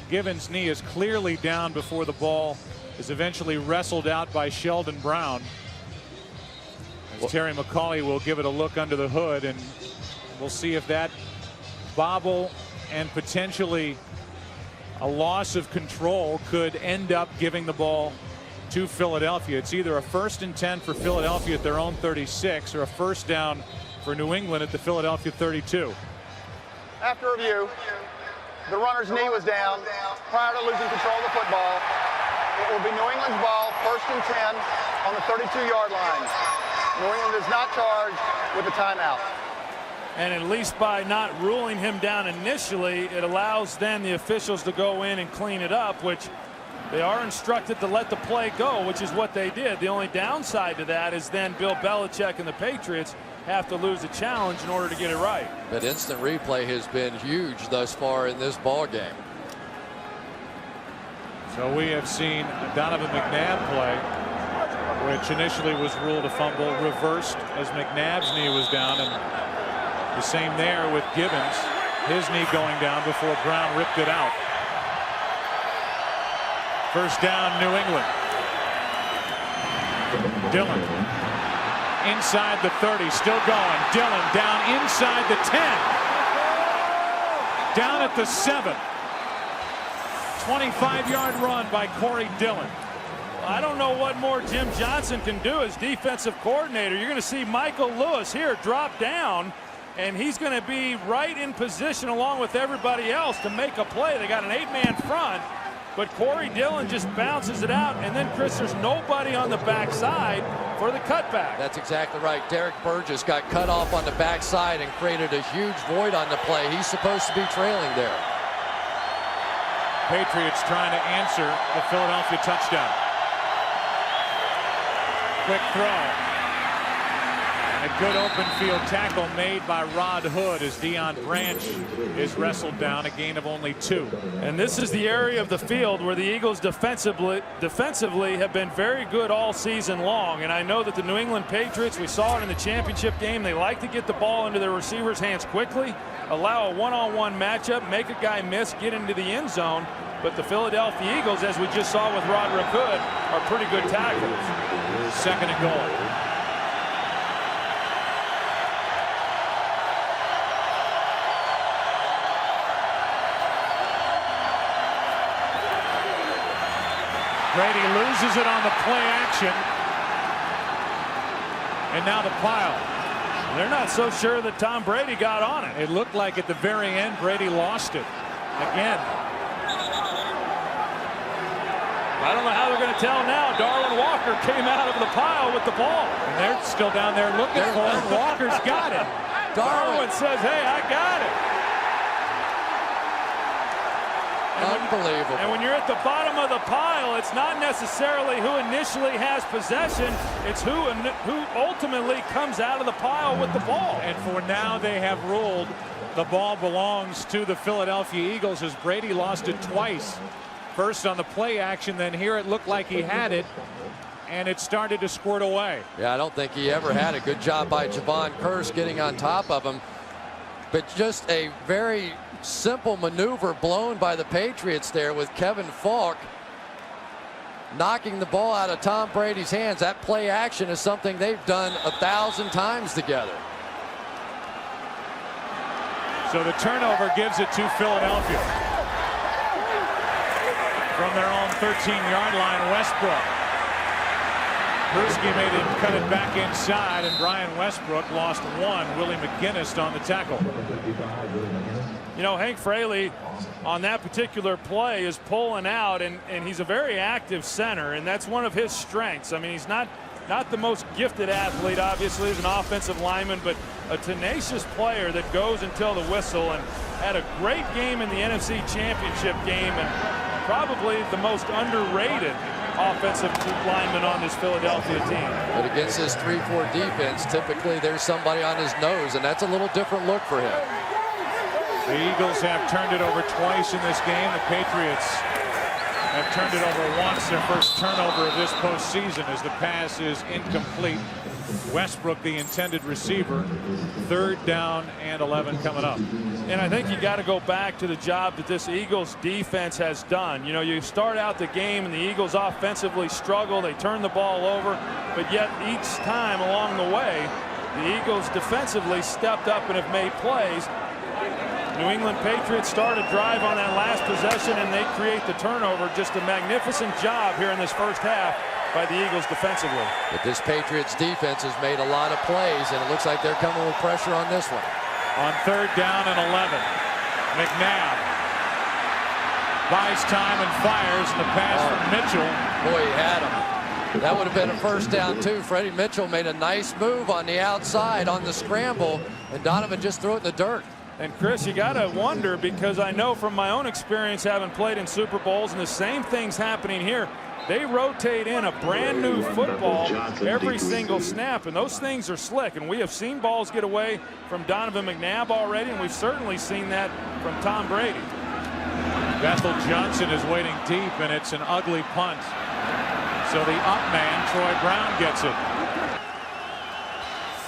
Gibbons' knee is clearly down before the ball is eventually wrestled out by Sheldon Brown. As Terry McCauley will give it a look under the hood, and we'll see if that bobble and potentially a loss of control could end up giving the ball to Philadelphia. It's either a 1st and 10 for Philadelphia at their own 36 or a first down for New England at the Philadelphia 32. After review, the runner's knee was down prior to losing control of the football. It will be New England's ball, 1st and 10 on the 32-yard line. New England is not charged with a timeout. And at least by not ruling him down initially, it allows then the officials to go in and clean it up, which they are instructed to let the play go, which is what they did. The only downside to that is then Bill Belichick and the Patriots have to lose a challenge in order to get it right. But instant replay has been huge thus far in this ball game. So we have seen a Donovan McNabb play, which initially was ruled a fumble, reversed as McNabb's knee was down, and the same there with Gibbons, his knee going down before Brown ripped it out. First down, New England. Dillon inside the 30, still going. Dillon down inside the 10. Down at the 7. 25-yard run by Corey Dillon. I don't know what more Jim Johnson can do as defensive coordinator. You're going to see Michael Lewis here drop down, and he's going to be right in position along with everybody else to make a play. They got an 8-man front, but Corey Dillon just bounces it out, and then, Chris, there's nobody on the backside for the cutback. That's exactly right. Derek Burgess got cut off on the backside and created a huge void on the play. He's supposed to be trailing there. Patriots trying to answer the Philadelphia touchdown. Quick throw. A good open field tackle made by Rod Hood as Deion Branch is wrestled down, a gain of only 2. And this is the area of the field where the Eagles defensively have been very good all season long. And I know that the New England Patriots, we saw it in the championship game, they like to get the ball into their receivers' hands quickly, allow a one-on-one matchup, make a guy miss, get into the end zone. But the Philadelphia Eagles, as we just saw with Roderick Hood, are pretty good tacklers. Second and goal. Brady loses it on the play action. And now the pile. They're not so sure that Tom Brady got on it. It looked like at the very end Brady lost it again. I don't know how they're going to tell now. Darwin Walker came out of the pile with the ball. And they're still down there looking for it. Walker's got it. Darwin says, hey, I got it. Unbelievable. And when you're at the bottom of the pile, it's not necessarily who initially has possession. It's who ultimately comes out of the pile with the ball. And for now, they have ruled the ball belongs to the Philadelphia Eagles as Brady lost it twice. First on the play action, then here it looked like he had it, and it started to squirt away. Yeah, I don't think he ever had a good job by Javon Curse getting on top of him. But just a very simple maneuver blown by the Patriots there with Kevin Falk knocking the ball out of Tom Brady's hands. That play action is something they've done 1,000 times together. So the turnover gives it to Philadelphia. From their own 13-yard line, Westbrook. Bruschi made it, cut it back inside, and Brian Westbrook lost 1. Willie McGinnis on the tackle. You know, Hank Fraley on that particular play is pulling out, and he's a very active center, and that's one of his strengths. I mean, he's not the most gifted athlete, obviously, as an offensive lineman, but a tenacious player that goes until the whistle, and had a great game in the NFC Championship game, and probably the most underrated offensive lineman on this Philadelphia team. But against this 3-4 defense, typically there's somebody on his nose, and that's a little different look for him. The Eagles have turned it over twice in this game. The Patriots have turned it over once, their first turnover of this postseason, as the pass is incomplete. Westbrook, the intended receiver. 3rd down and 11 coming up. And I think you got to go back to the job that this Eagles defense has done. You know, you start out the game and the Eagles offensively struggle. They turn the ball over, but yet each time along the way, the Eagles defensively stepped up and have made plays. New England Patriots start a drive on that last possession, and they create the turnover. Just a magnificent job here in this first half by the Eagles defensively. But this Patriots defense has made a lot of plays, and it looks like they're coming with pressure on this one. On 3rd down and 11, McNabb buys time and fires, and the pass from Mitchell. Boy, he had him. That would have been a first down, too. Freddie Mitchell made a nice move on the outside on the scramble, and Donovan just threw it in the dirt. And Chris, you got to wonder, because I know from my own experience having played in Super Bowls, and the same thing's happening here. They rotate in a brand new football every single snap, and those things are slick. And we have seen balls get away from Donovan McNabb already, and we've certainly seen that from Tom Brady. Bethel Johnson is waiting deep, and it's an ugly punt. So the up man, Troy Brown, gets it.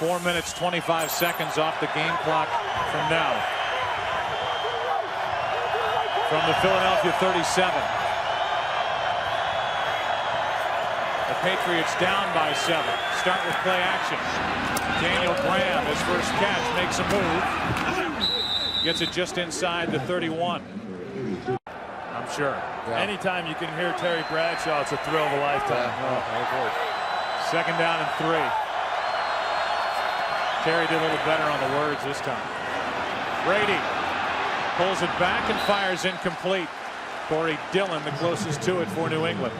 4 minutes, 25 seconds off the game clock from now. From the Philadelphia 37. The Patriots down by 7. Start with play action. Daniel Graham, his first catch, makes a move. Gets it just inside the 31. I'm sure. Yeah. Anytime you can hear Terry Bradshaw, it's a thrill of a lifetime. Second down and 3. Terry did a little better on the words this time. Brady pulls it back and fires incomplete. Corey Dillon, the closest to it for New England.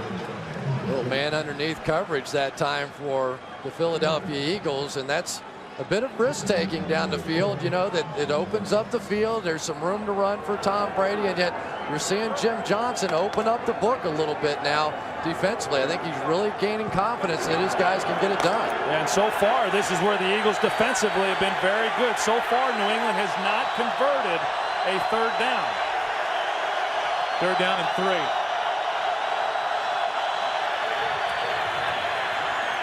Little man underneath coverage that time for the Philadelphia Eagles, and that's a bit of risk taking down the field. You know, that it opens up the field. There's some room to run for Tom Brady, and yet you're seeing Jim Johnson open up the book a little bit now defensively. I think he's really gaining confidence that his guys can get it done. And so far, this is where the Eagles defensively have been very good. So far, New England has not converted a third down. Third down and 3.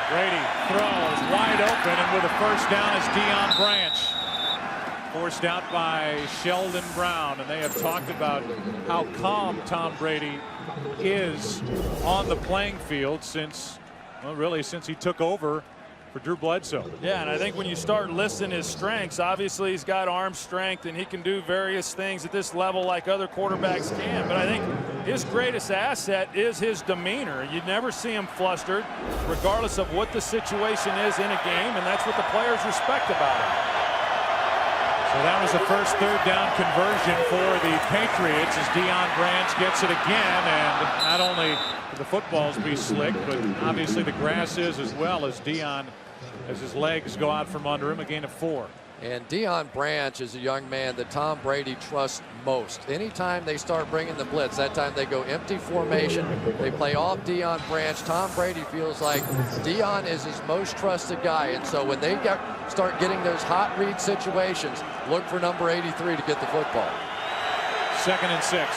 Brady throws wide open, and with a first down is Deion Branch. Forced out by Sheldon Brown, and they have talked about how calm Tom Brady is on the playing field since, well, really since he took over for Drew Bledsoe. Yeah, and I think when you start listing his strengths, obviously he's got arm strength and he can do various things at this level like other quarterbacks can. But I think his greatest asset is his demeanor. You never see him flustered, regardless of what the situation is in a game, and that's what the players respect about him. So that was the first third down conversion for the Patriots as Deion Branch gets it again, and not only will the footballs be slick, but obviously the grass is as well, as Deion, as his legs go out from under him, a gain of 4. And Deion Branch is a young man that Tom Brady trusts most. Anytime they start bringing the blitz, that time they go empty formation. They play off Deion Branch. Tom Brady feels like Deion is his most trusted guy. And so when they start getting those hot read situations, look for number 83 to get the football. 2nd and 6.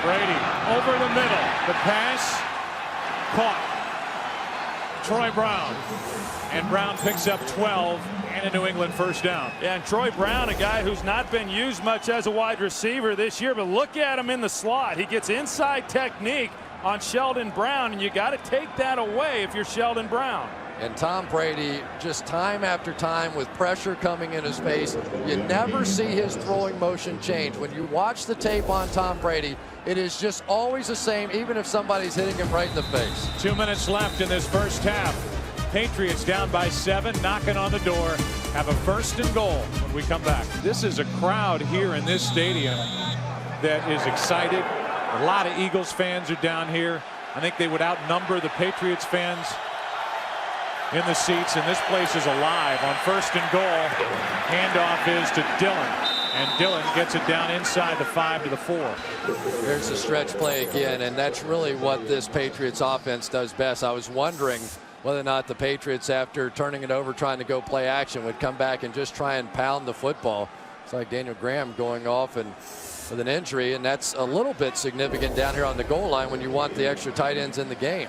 Brady over the middle. The pass caught. Troy Brown. And Brown picks up 12 and a New England first down. Yeah, and Troy Brown, a guy who's not been used much as a wide receiver this year, but look at him in the slot. He gets inside technique on Sheldon Brown, and you got to take that away if you're Sheldon Brown. And Tom Brady, just time after time with pressure coming in his face, you never see his throwing motion change. When you watch the tape on Tom Brady, it is just always the same, even if somebody's hitting him right in the face. 2 minutes left in this first half. Patriots down by 7, knocking on the door. Have a 1st and goal when we come back. This is a crowd here in this stadium that is excited. A lot of Eagles fans are down here. I think they would outnumber the Patriots fans in the seats, and this place is alive. On 1st and goal, handoff is to Dillon, and Dillon gets it down inside the 5 to the 4. There's the stretch play again, and that's really what this Patriots offense does best. I was wondering whether or not the Patriots, after turning it over trying to go play action, would come back and just try and pound the football. It's like Daniel Graham going off and with an injury, and that's a little bit significant down here on the goal line when you want the extra tight ends in the game.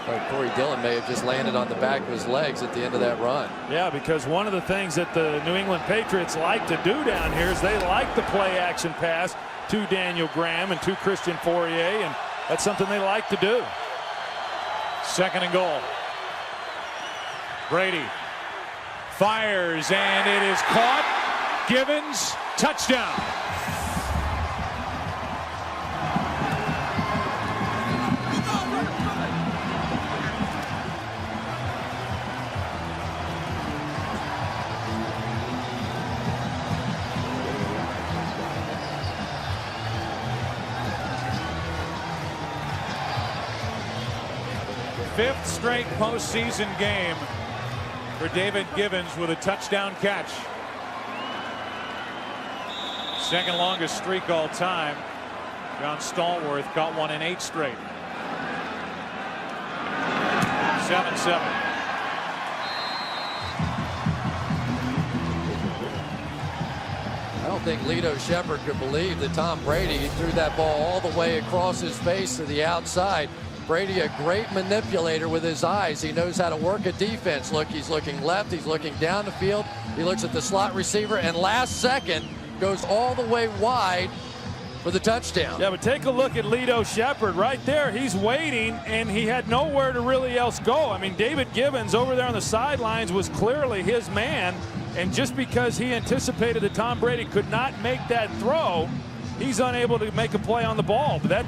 Like Corey Dillon may have just landed on the back of his legs at the end of that run. Yeah, because one of the things that the New England Patriots like to do down here is they like the play action pass to Daniel Graham and to Christian Fourier, and that's something they like to do. 2nd and goal. Brady fires, and it is caught. Givens, touchdown. Fifth straight postseason game for David Givens with a touchdown catch. 2nd longest streak all time. John Stallworth got one in 8 straight. 7-7. I don't think Lito Shepherd could believe that Tom Brady threw that ball all the way across his face to the outside. Brady, a great manipulator with his eyes. He knows how to work a defense. Look, he's looking left, he's looking down the field, he looks at the slot receiver, and last second goes all the way wide for the touchdown. Yeah, but take a look at Lito Shepherd right there. He's waiting, and he had nowhere to really else go. I mean, David Givens over there on the sidelines was clearly his man, and just because he anticipated that Tom Brady could not make that throw, he's unable to make a play on the ball. But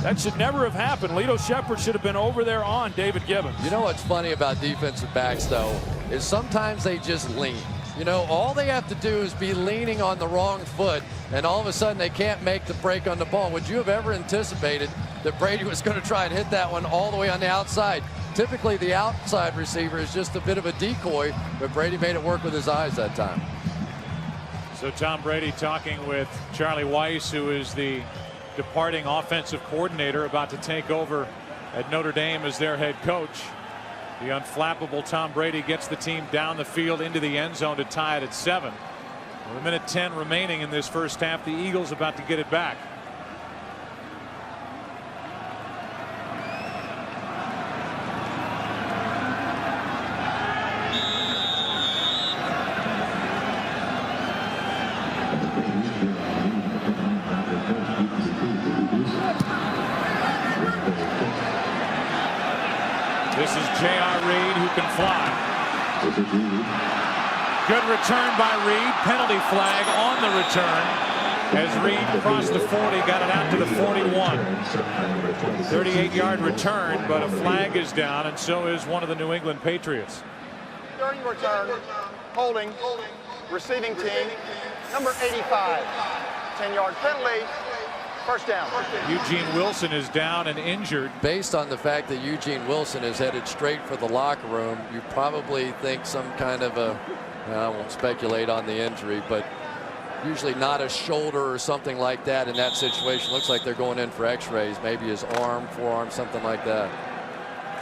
that should never have happened. Lito Shepherd should have been over there on David Givens. You know what's funny about defensive backs, though, is sometimes they just lean. You know, all they have to do is be leaning on the wrong foot, and all of a sudden they can't make the break on the ball. Would you have ever anticipated that Brady was going to try and hit that one all the way on the outside. Typically, the outside receiver is just a bit of a decoy, but Brady made it work with his eyes that time. So Tom Brady talking with Charlie Weiss, who is the departing offensive coordinator, about to take over at Notre Dame as their head coach. The unflappable Tom Brady gets the team down the field into the end zone to tie it at 7. With a minute 10 remaining in this first half, the Eagles about to get it back. This is J.R. Reed, who can fly. Good return by Reed. Penalty flag on the return as Reed crossed the 40, got it out to the 41. 38-yard return, but a flag is down, and so is one of the New England Patriots. During return, holding, receiving team, number 85. 10-yard penalty. First down. Eugene Wilson is down and injured. Based on the fact that Eugene Wilson is headed straight for the locker room, you probably think some kind of a, I won't speculate on the injury, but usually not a shoulder or something like that in that situation. Looks like they're going in for x-rays, maybe his arm, forearm, something like that.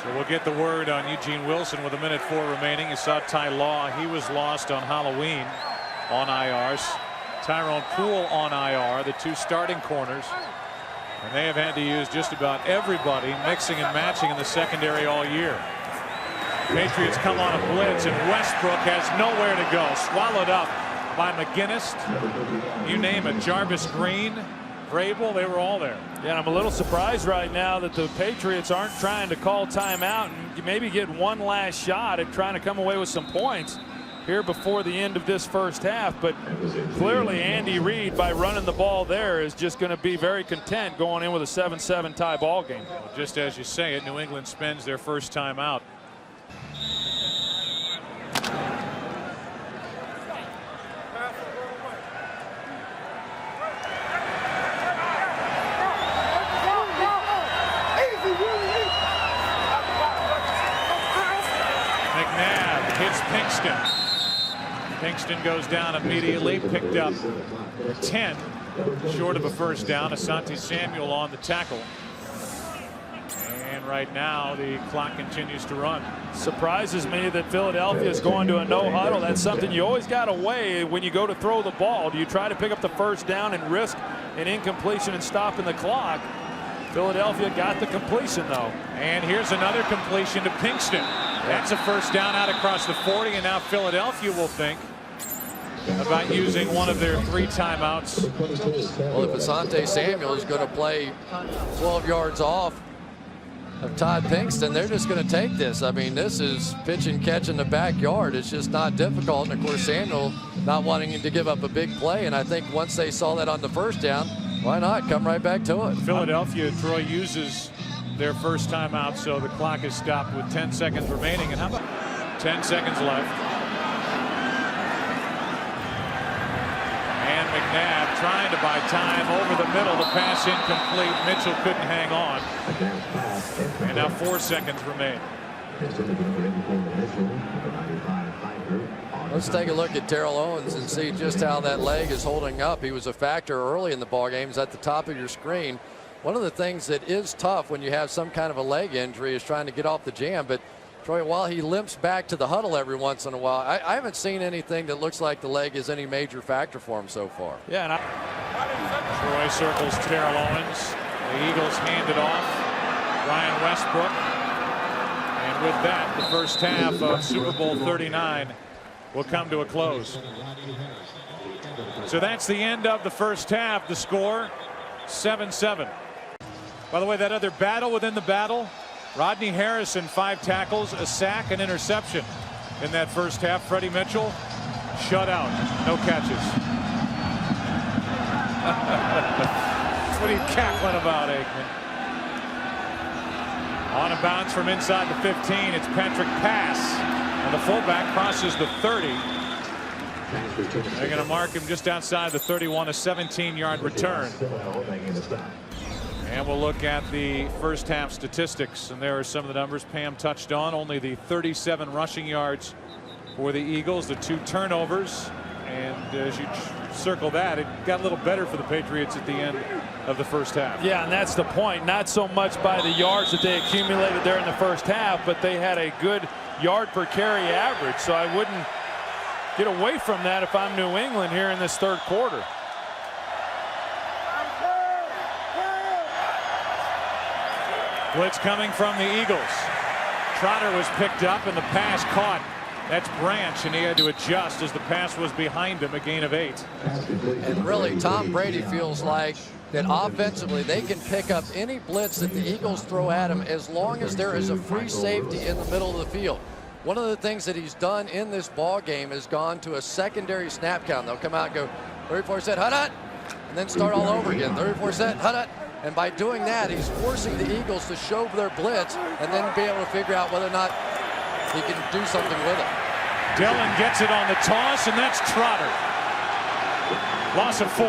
So we'll get the word on Eugene Wilson with a minute 4 remaining. You saw Ty Law. He was lost on Halloween on IRs. Tyrone Poole on IR, the 2 starting corners. And they have had to use just about everybody, mixing and matching in the secondary all year. Patriots come on a blitz, and Westbrook has nowhere to go. Swallowed up by McGinnis. You name it. Jarvis Green, Vrabel, they were all there. Yeah, and I'm a little surprised right now that the Patriots aren't trying to call timeout and maybe get one last shot at trying to come away with some points here before the end of this first half. But clearly Andy Reid, by running the ball there, is just going to be very content going in with a 7-7 tie ball game. Well, just as you say it, New England spends their first time out. McNabb hits Pinkston. Pinkston goes down immediately, picked up 10, short of a first down. Asante Samuel on the tackle. And right now the clock continues to run. Surprises me that Philadelphia is going to a no huddle. That's something you always got to weigh when you go to throw the ball. Do you try to pick up the first down and risk an incompletion and stopping the clock? Philadelphia got the completion, though. And here's another completion to Pinkston. That's a first down out across the 40, and now Philadelphia will think about using one of their 3 timeouts. Well, if Asante Samuel is going to play 12 yards off of Todd Pinkston, they're just going to take this. I mean, this is pitch and catch in the backyard. It's just not difficult. And of course, Samuel not wanting to give up a big play. And I think once they saw that on the first down, why not come right back to it? Philadelphia, Troy, uses their first timeout, so the clock is stopped with 10 seconds remaining. And how about 10 seconds left? And McNabb trying to buy time over the middle. The pass incomplete. Mitchell couldn't hang on. And now 4 seconds remain. Let's take a look at Terrell Owens and see just how that leg is holding up. He was a factor early in the ball game. He's at the top of your screen. One of the things that is tough when you have some kind of a leg injury is trying to get off the jam. But Troy, while he limps back to the huddle every once in a while, I haven't seen anything that looks like the leg is any major factor for him so far. Yeah, and Troy circles Terrell Owens. The Eagles hand it off. Ryan Westbrook. And with that, the first half of Super Bowl 39 will come to a close. So that's the end of the first half. The score, 7-7. By the way, that other battle within the battle, Rodney Harrison, 5 tackles, a sack, an interception in that first half. Freddie Mitchell, shut out, no catches. What are you cackling about, Aikman? On a bounce from inside the 15, it's Patrick Pass, and the fullback crosses the 30. They're going to mark him just outside the 31, a 17-yard return. And we'll look at the first half statistics, and there are some of the numbers Pam touched on. Only the 37 rushing yards for the Eagles, the 2 turnovers, and as you circle that, it got a little better for the Patriots at the end of the first half. Yeah, and that's the point. Not so much by the yards that they accumulated there in the first half, but they had a good yard per carry average, so I wouldn't get away from that if I'm New England here in this third quarter. Blitz coming from the Eagles. Trotter was picked up and the pass caught. That's Branch, and he had to adjust as the pass was behind him, a gain of 8. And really, Tom Brady feels like that offensively they can pick up any blitz that the Eagles throw at him as long as there is a free safety in the middle of the field. One of the things that he's done in this ball game is gone to a secondary snap count. They'll come out and go 34 set, hut, and then start all over again. 34 set, hut. And by doing that, he's forcing the Eagles to show their blitz and then be able to figure out whether or not he can do something with it. Dillon gets it on the toss, and that's Trotter. Loss of 4.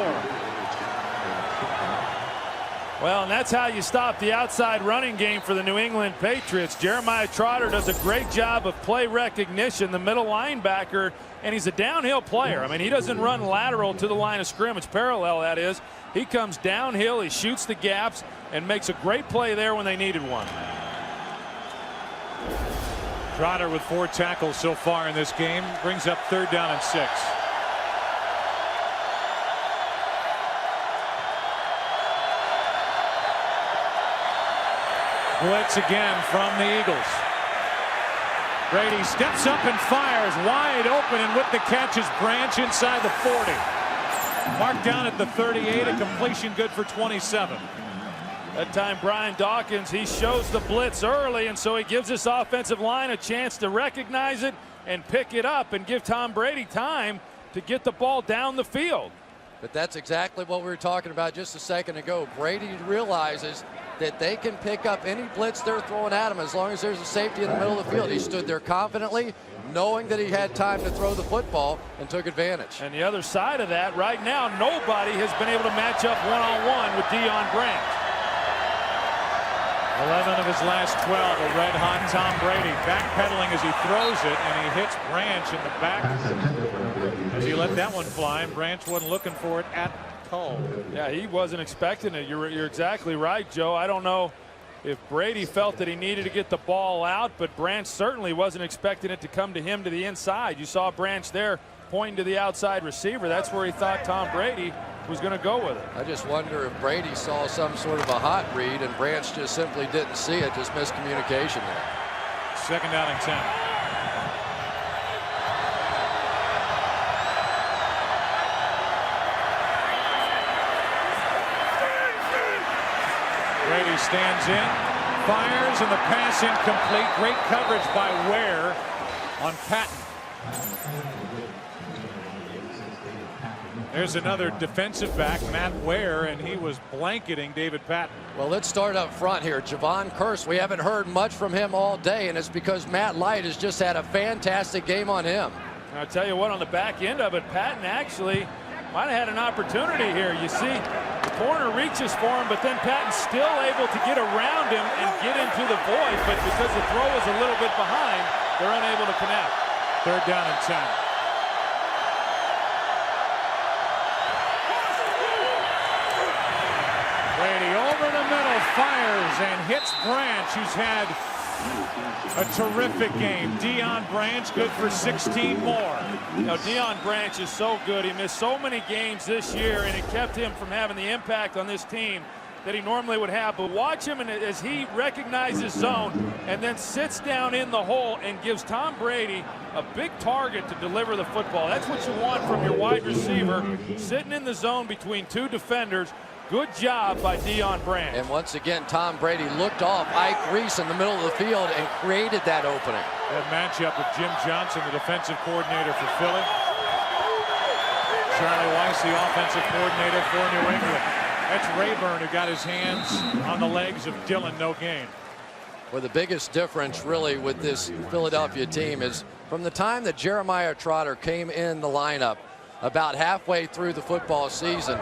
Well, and that's how you stop the outside running game for the New England Patriots. Jeremiah Trotter does a great job of play recognition, the middle linebacker, and he's a downhill player. I mean, he doesn't run lateral to the line of scrimmage, parallel that is. He comes downhill, he shoots the gaps, and makes a great play there when they needed one. Trotter with 4 tackles so far in this game, brings up 3rd down and 6. Blitz again from the Eagles. Brady steps up and fires wide open, and with the catch is Branch inside the 40. Marked down at the 38, a completion good for 27. That time Brian Dawkins, he shows the blitz early, and so he gives this offensive line a chance to recognize it and pick it up and give Tom Brady time to get the ball down the field. But that's exactly what we were talking about just a second ago. Brady realizes that they can pick up any blitz they're throwing at him as long as there's a safety in the middle of the field. He stood there confidently, knowing that he had time to throw the football, and took advantage. And the other side of that, right now, nobody has been able to match up one-on-one with Deion Branch. 11 of his last 12, a red-hot Tom Brady backpedaling as he throws it, and he hits Branch in the back as he let that one fly, and Branch wasn't looking for it at all. Yeah, he wasn't expecting it. You're exactly right, Joe. I don't know if Brady felt that he needed to get the ball out, but Branch certainly wasn't expecting it to come to him to the inside. You saw Branch there pointing to the outside receiver. That's where he thought Tom Brady was going to go with it. I just wonder if Brady saw some sort of a hot read and Branch just simply didn't see it, just miscommunication there. 2nd down and 10. Brady stands in, fires, and the pass incomplete. Great coverage by Ware on Patton. There's another defensive back, Matt Ware, and he was blanketing David Patton. Well, let's start up front here. Javon Curse, we haven't heard much from him all day, and it's because Matt Light has just had a fantastic game on him. And I'll tell you what, on the back end of it, Patton actually might have had an opportunity here. You see, the corner reaches for him, but then Patton's still able to get around him and get into the void, but because the throw is a little bit behind, they're unable to connect. 3rd down and 10. Brady over the middle, fires and hits Branch, who's had a terrific game. Deion Branch good for 16 more. Now, Deion Branch is so good. He missed so many games this year, and it kept him from having the impact on this team that he normally would have. But watch him as he recognizes zone and then sits down in the hole and gives Tom Brady a big target to deliver the football. That's what you want from your wide receiver, sitting in the zone between 2 defenders. Good job by Deion Branch. And once again, Tom Brady looked off Ike Reese in the middle of the field and created that opening. That matchup with Jim Johnson, the defensive coordinator for Philly. Charlie Weiss, the offensive coordinator for New England. That's Rayburn, who got his hands on the legs of Dillon, no gain. Well, the biggest difference really with this Philadelphia team is from the time that Jeremiah Trotter came in the lineup about halfway through the football season,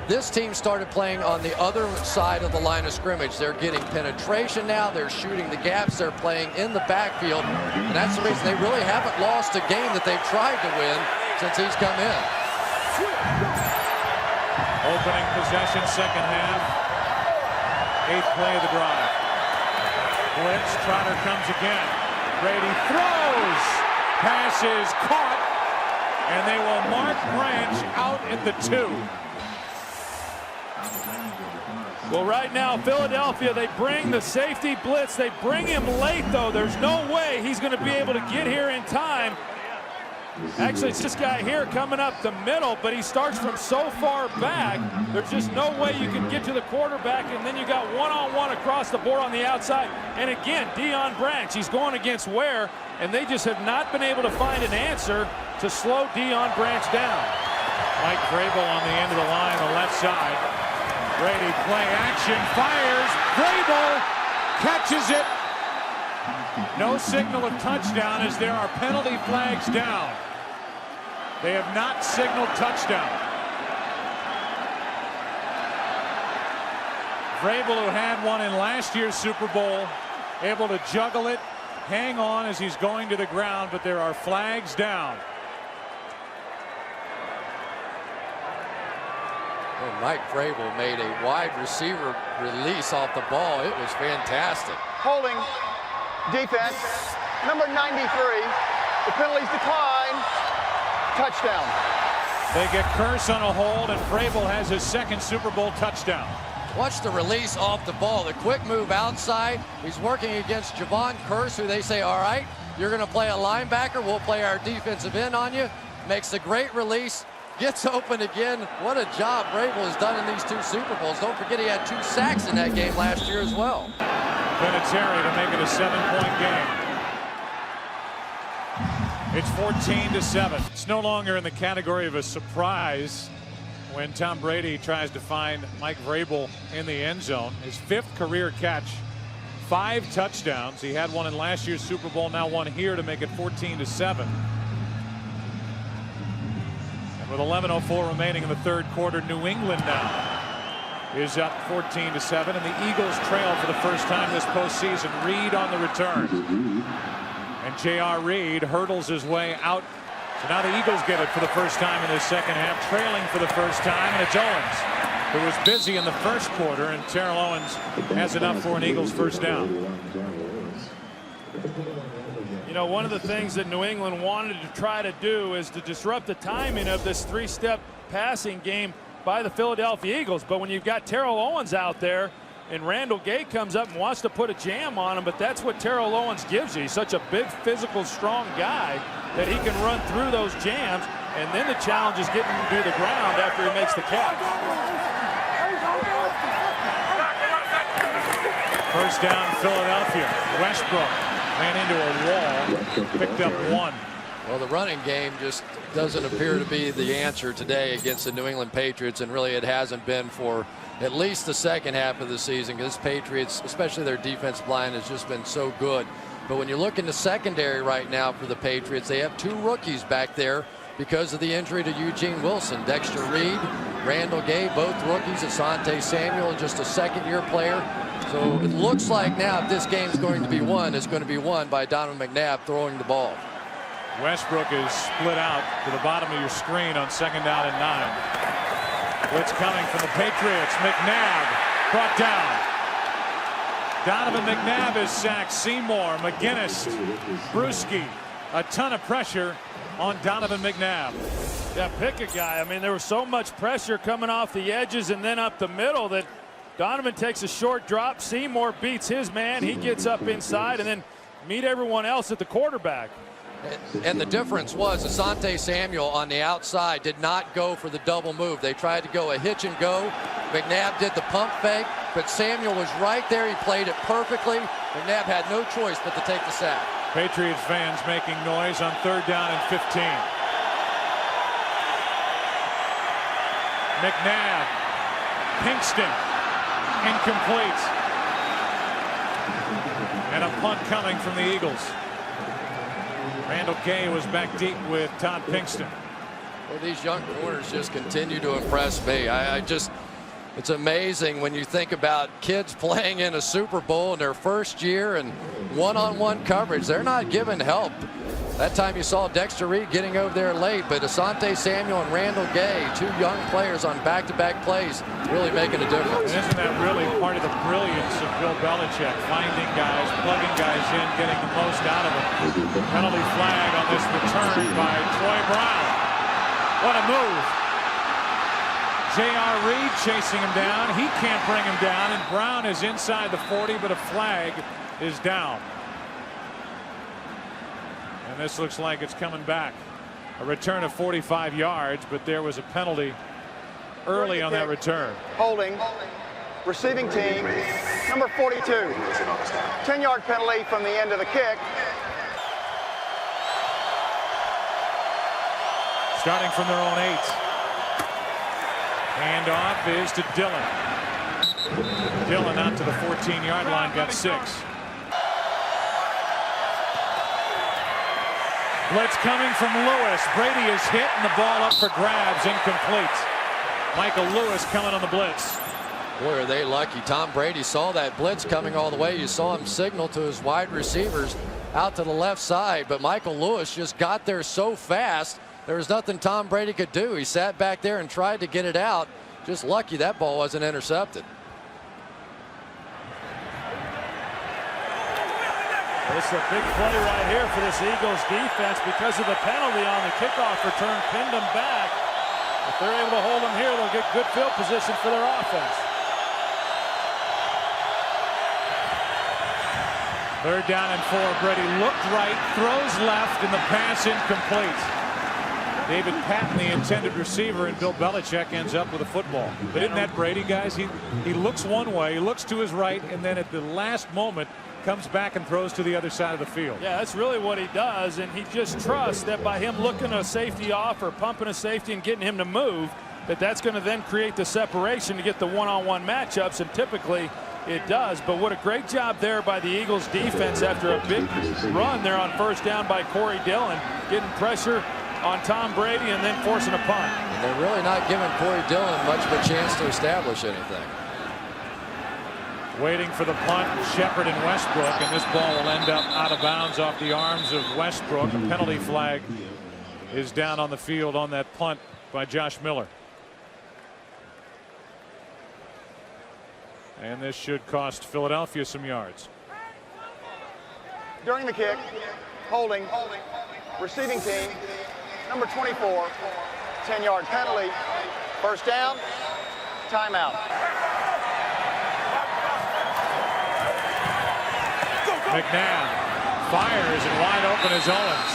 this team started playing on the other side of the line of scrimmage. They're getting penetration now. They're shooting the gaps. They're playing in the backfield. And that's the reason they really haven't lost a game that they've tried to win since he's come in. Opening possession, second half. 8th play of the drive. Blitz, Trotter comes again. Brady throws. Pass is caught. And they will mark Branch out at the 2. Well, right now, Philadelphia, they bring the safety blitz. They bring him late, though. There's no way he's going to be able to get here in time. Actually, it's this guy here coming up the middle, but he starts from so far back. There's just no way you can get to the quarterback, and then you got one-on-one across the board on the outside. And again, Deion Branch, he's going against Ware, and they just have not been able to find an answer to slow Deion Branch down. Mike Vrabel on the end of the line on the left side. Brady play action, fires. Vrabel catches it. No signal of touchdown as there are penalty flags down. They have not signaled touchdown. Vrabel, who had one in last year's Super Bowl, able to juggle it, hang on as he's going to the ground, but there are flags down. Well, Mike Vrabel made a wide receiver release off the ball. It was fantastic. Holding defense, number 93. The penalties decline. Touchdown. They get Curse on a hold, and Vrabel has his second Super Bowl touchdown. Watch the release off the ball. The quick move outside. He's working against Javon Curse, who they say, all right, you're going to play a linebacker. We'll play our defensive end on you. Makes a great release. Gets open again. What a job Vrabel has done in these 2 Super Bowls. Don't forget he had 2 sacks in that game last year as well. Vinatieri to make it a 7-point game. It's 14-7. It's no longer in the category of a surprise when Tom Brady tries to find Mike Vrabel in the end zone. His 5th career catch, 5 touchdowns. He had one in last year's Super Bowl, now one here to make it 14-7. And with 11:04 remaining in the 3rd quarter, New England now is up 14-7, and the Eagles trail for the first time this postseason. Reed on the return, and J.R. Reed hurdles his way out. So now the Eagles get it for the first time in this second half, trailing for the first time, and it's Owens, who was busy in the first quarter, and Terrell Owens has enough for an Eagles first down. You know, one of the things that New England wanted to try to do is to disrupt the timing of this 3-step passing game by the Philadelphia Eagles. But when you've got Terrell Owens out there and Randall Gay comes up and wants to put a jam on him, but that's what Terrell Owens gives you. He's such a big, physical, strong guy that he can run through those jams, and then the challenge is getting him to the ground after he makes the catch. First down, Philadelphia. Westbrook ran into a wall, picked up 1. Well, the running game just doesn't appear to be the answer today against the New England Patriots, and really it hasn't been for at least the second half of the season, because Patriots, especially their defensive line, has just been so good. But when you look in the secondary right now for the Patriots, they have 2 rookies back there because of the injury to Eugene Wilson. Dexter Reed, Randall Gay, both rookies. Asante Samuel, just a second-year player. So it looks like now if this game's going to be won, it's going to be won by Donovan McNabb throwing the ball. Westbrook is split out to the bottom of your screen on 2nd down and 9. Blitz coming from the Patriots. McNabb brought down. Donovan McNabb is sacked. Seymour, McGinnis, Bruschi. A ton of pressure on Donovan McNabb. Yeah, pick a guy. I mean, there was so much pressure coming off the edges and then up the middle that Donovan takes a short drop. Seymour beats his man. He gets up inside and then meet everyone else at the quarterback. And the difference was Asante Samuel on the outside did not go for the double move. They tried to go a hitch and go. McNabb did the pump fake, but Samuel was right there. He played it perfectly. McNabb had no choice but to take the sack. Patriots fans making noise on 3rd down and 15. McNabb, Pinkston, incomplete. And a punt coming from the Eagles. Randall Gay was back deep with Todd Pinkston. Well, these young corners just continue to impress me. It's amazing when you think about kids playing in a Super Bowl in their first year and one-on-one coverage. They're not given help. That time you saw Dexter Reed getting over there late, but Asante Samuel and Randall Gay, two young players on back-to-back plays, really making a difference. And isn't that really part of the brilliance of Bill Belichick, finding guys, plugging guys in, getting the most out of them? Penalty flag on this return by Troy Brown. What a move. J.R. Reed chasing him down. He can't bring him down, and Brown is inside the 40, but a flag is down. And this looks like it's coming back. A return of 45 yards, but there was a penalty early on that return. Holding. Receiving team, number 42. 10-yard penalty from the end of the kick. Starting from their own 8. Handoff is to Dillon. Dillon out to the 14-yard line, got 6. Blitz coming from Lewis. Brady is hit and the ball up for grabs, incomplete. Michael Lewis coming on the blitz. Boy, are they lucky. Tom Brady saw that blitz coming all the way. You saw him signal to his wide receivers out to the left side, but Michael Lewis just got there so fast, there was nothing Tom Brady could do. He sat back there and tried to get it out. Just lucky that ball wasn't intercepted. This is a big play right here for this Eagles defense because of the penalty on the kickoff return, pinned them back. If they're able to hold them here, they'll get good field position for their offense. Third down and 4. Brady looked right, throws left, and the pass incomplete. David Patton, the intended receiver, and Bill Belichick ends up with a football. But isn't that Brady, guys? He looks one way, he looks to his right, and then at the last moment comes back and throws to the other side of the field. Yeah, that's really what he does, and he just trusts that by him looking a safety off or pumping a safety and getting him to move, that's going to then create the separation to get the one-on-one matchups, and typically it does. But what a great job there by the Eagles defense after a big run there on first down by Corey Dillon, getting pressure on Tom Brady and then forcing a punt. And they're really not giving Corey Dillon much of a chance to establish anything. Waiting for the punt, Shepard and Westbrook, and this ball will end up out of bounds off the arms of Westbrook. A penalty flag is down on the field on that punt by Josh Miller. And this should cost Philadelphia some yards. During the kick, holding, receiving team, number 24, 10-yard penalty, first down, timeout. McNabb fires and wide open is Owens.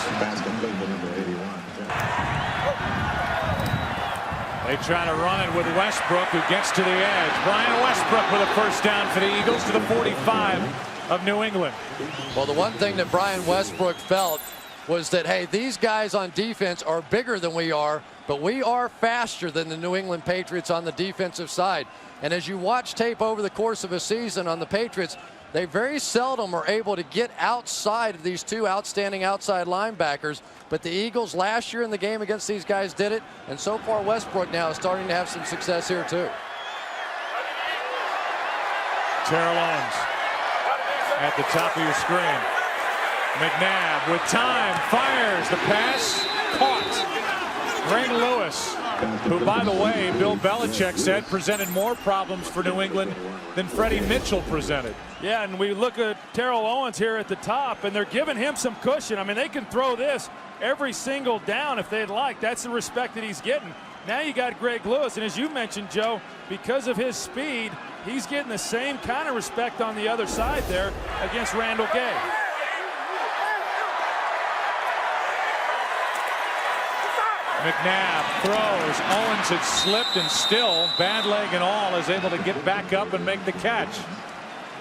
They try to run it with Westbrook, who gets to the edge. Brian Westbrook with a first down for the Eagles to the 45 of New England. Well, the one thing that Brian Westbrook felt was that, hey, these guys on defense are bigger than we are, but we are faster than the New England Patriots on the defensive side. And as you watch tape over the course of a season on the Patriots, they very seldom are able to get outside of these two outstanding outside linebackers. But the Eagles last year in the game against these guys did it. And so far, Westbrook now is starting to have some success here, too. Terrell Owens at the top of your screen. McNabb with time, fires the pass, caught. Ray Lewis, who, by the way, Bill Belichick said presented more problems for New England than Freddie Mitchell presented. Yeah, and we look at Terrell Owens here at the top, and they're giving him some cushion. I mean, they can throw this every single down if they'd like. That's the respect that he's getting. Now you got Greg Lewis, and as you mentioned, Joe, because of his speed, he's getting the same kind of respect on the other side there against Randall Gay. McNabb throws. Owens had slipped and still, bad leg and all, is able to get back up and make the catch.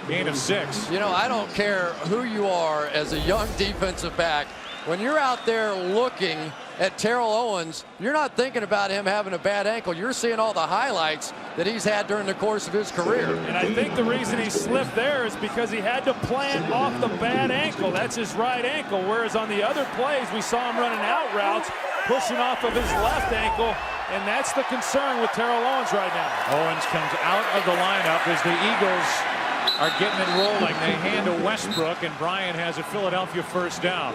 Gain of 6. You know, I don't care who you are as a young defensive back. When you're out there looking at Terrell Owens, you're not thinking about him having a bad ankle. You're seeing all the highlights that he's had during the course of his career. And I think the reason he slipped there is because he had to plant off the bad ankle. That's his right ankle. Whereas on the other plays, we saw him running out routes pushing off of his left ankle, and that's the concern with Terrell Owens right now. Owens comes out of the lineup as the Eagles are getting it rolling. They hand to Westbrook, and Bryant has a Philadelphia first down.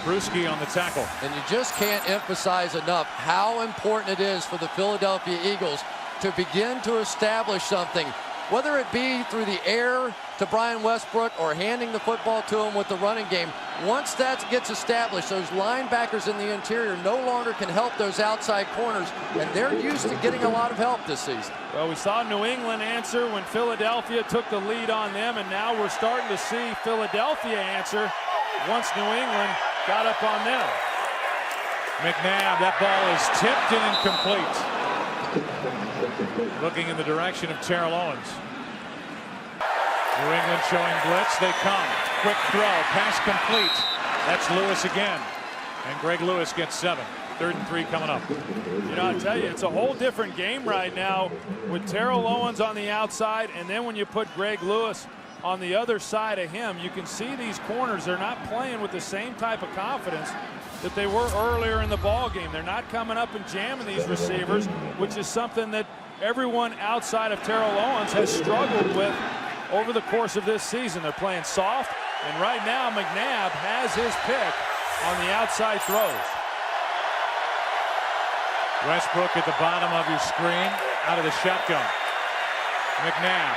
Bruschi on the tackle. And you just can't emphasize enough how important it is for the Philadelphia Eagles to begin to establish something, whether it be through the air to Brian Westbrook or handing the football to him with the running game. Once that gets established, those linebackers in the interior no longer can help those outside corners, and they're used to getting a lot of help this season. Well, we saw New England answer when Philadelphia took the lead on them, and now we're starting to see Philadelphia answer once New England got up on them. McNabb, that ball is tipped and incomplete. Looking in the direction of Terrell Owens. New England showing blitz. They come. Quick throw. Pass complete. That's Lewis again. And Greg Lewis gets 7. 3rd and 3 coming up. You know, I tell you, it's a whole different game right now with Terrell Owens on the outside, and then when you put Greg Lewis on the other side of him, you can see these corners, they're not playing with the same type of confidence that they were earlier in the ball game. They're not coming up and jamming these receivers, which is something that everyone outside of Terrell Owens has struggled with over the course of this season. They're playing soft, and right now McNabb has his pick on the outside throws. Westbrook at the bottom of your screen, out of the shotgun. McNabb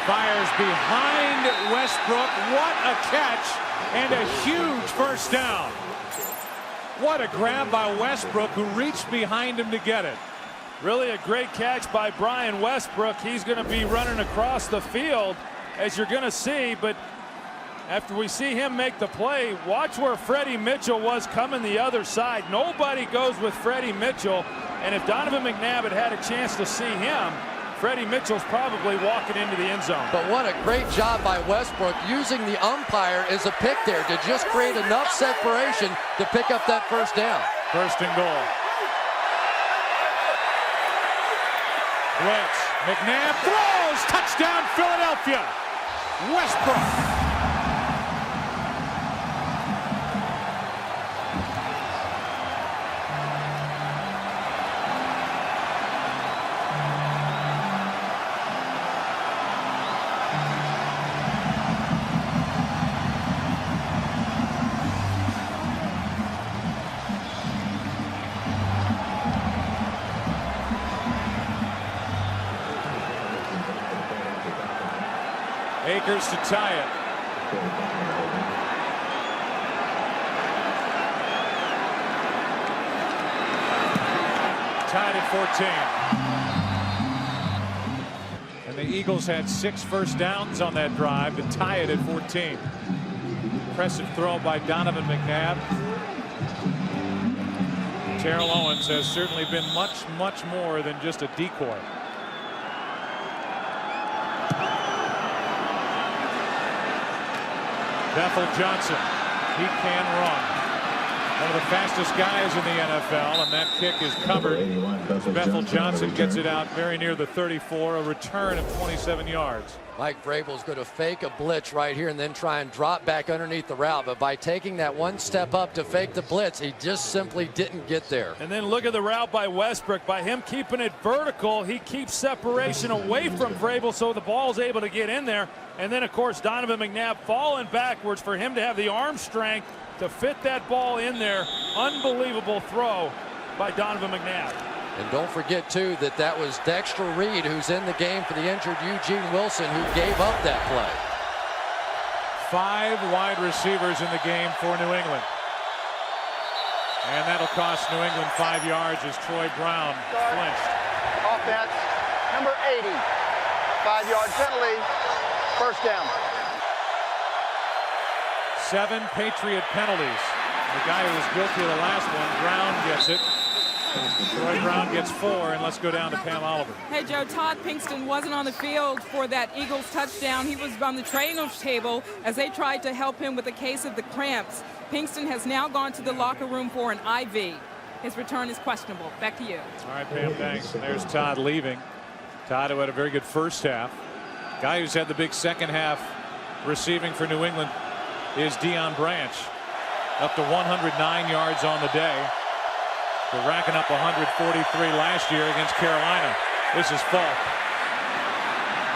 fires behind Westbrook. What a catch, and a huge first down. What a grab by Westbrook, who reached behind him to get it. Really a great catch by Brian Westbrook. He's going to be running across the field, as you're going to see, but after we see him make the play, watch where Freddie Mitchell was coming the other side. Nobody goes with Freddie Mitchell, and if Donovan McNabb had had a chance to see him, Freddie Mitchell's probably walking into the end zone. But what a great job by Westbrook using the umpire as a pick there to just create enough separation to pick up that first down. 1st and goal. Blitz. McNabb throws. Touchdown Philadelphia. Westbrook. Akers to tie it. Tied at 14. And the Eagles had 6 first downs on that drive to tie it at 14. Impressive throw by Donovan McNabb. Terrell Owens has certainly been much, much more than just a decoy. Bethel Johnson, he can run. One of the fastest guys in the NFL, and that kick is covered. Bethel Johnson gets it out very near the 34, a return of 27 yards. Mike Vrabel's going to fake a blitz right here and then try and drop back underneath the route, but by taking that one step up to fake the blitz, he just simply didn't get there. And then look at the route by Westbrook. By him keeping it vertical, he keeps separation away from Vrabel, so the ball's able to get in there. And then, of course, Donovan McNabb falling backwards for him to have the arm strength to fit that ball in there. Unbelievable throw by Donovan McNabb. And don't forget, too, that was Dexter Reed, who's in the game for the injured Eugene Wilson, who gave up that play. 5 wide receivers in the game for New England. And that'll cost New England 5 yards as Troy Brown flinched. Offense, number 80. 5-yard penalty. First down. 7 Patriot penalties. The guy who was guilty of the last one, Brown, gets it. Troy Brown gets 4, and let's go down to Pam Oliver. Hey, Joe, Todd Pinkston wasn't on the field for that Eagles touchdown. He was on the trainer's table as they tried to help him with a case of the cramps. Pinkston has now gone to the locker room for an IV. His return is questionable. Back to you. All right, Pam, thanks. And there's Todd leaving. Todd, who had a very good first half. Guy who's had the big second half receiving for New England is Deion Branch, up to 109 yards on the day. They're racking up 143 last year against Carolina. This is Falk.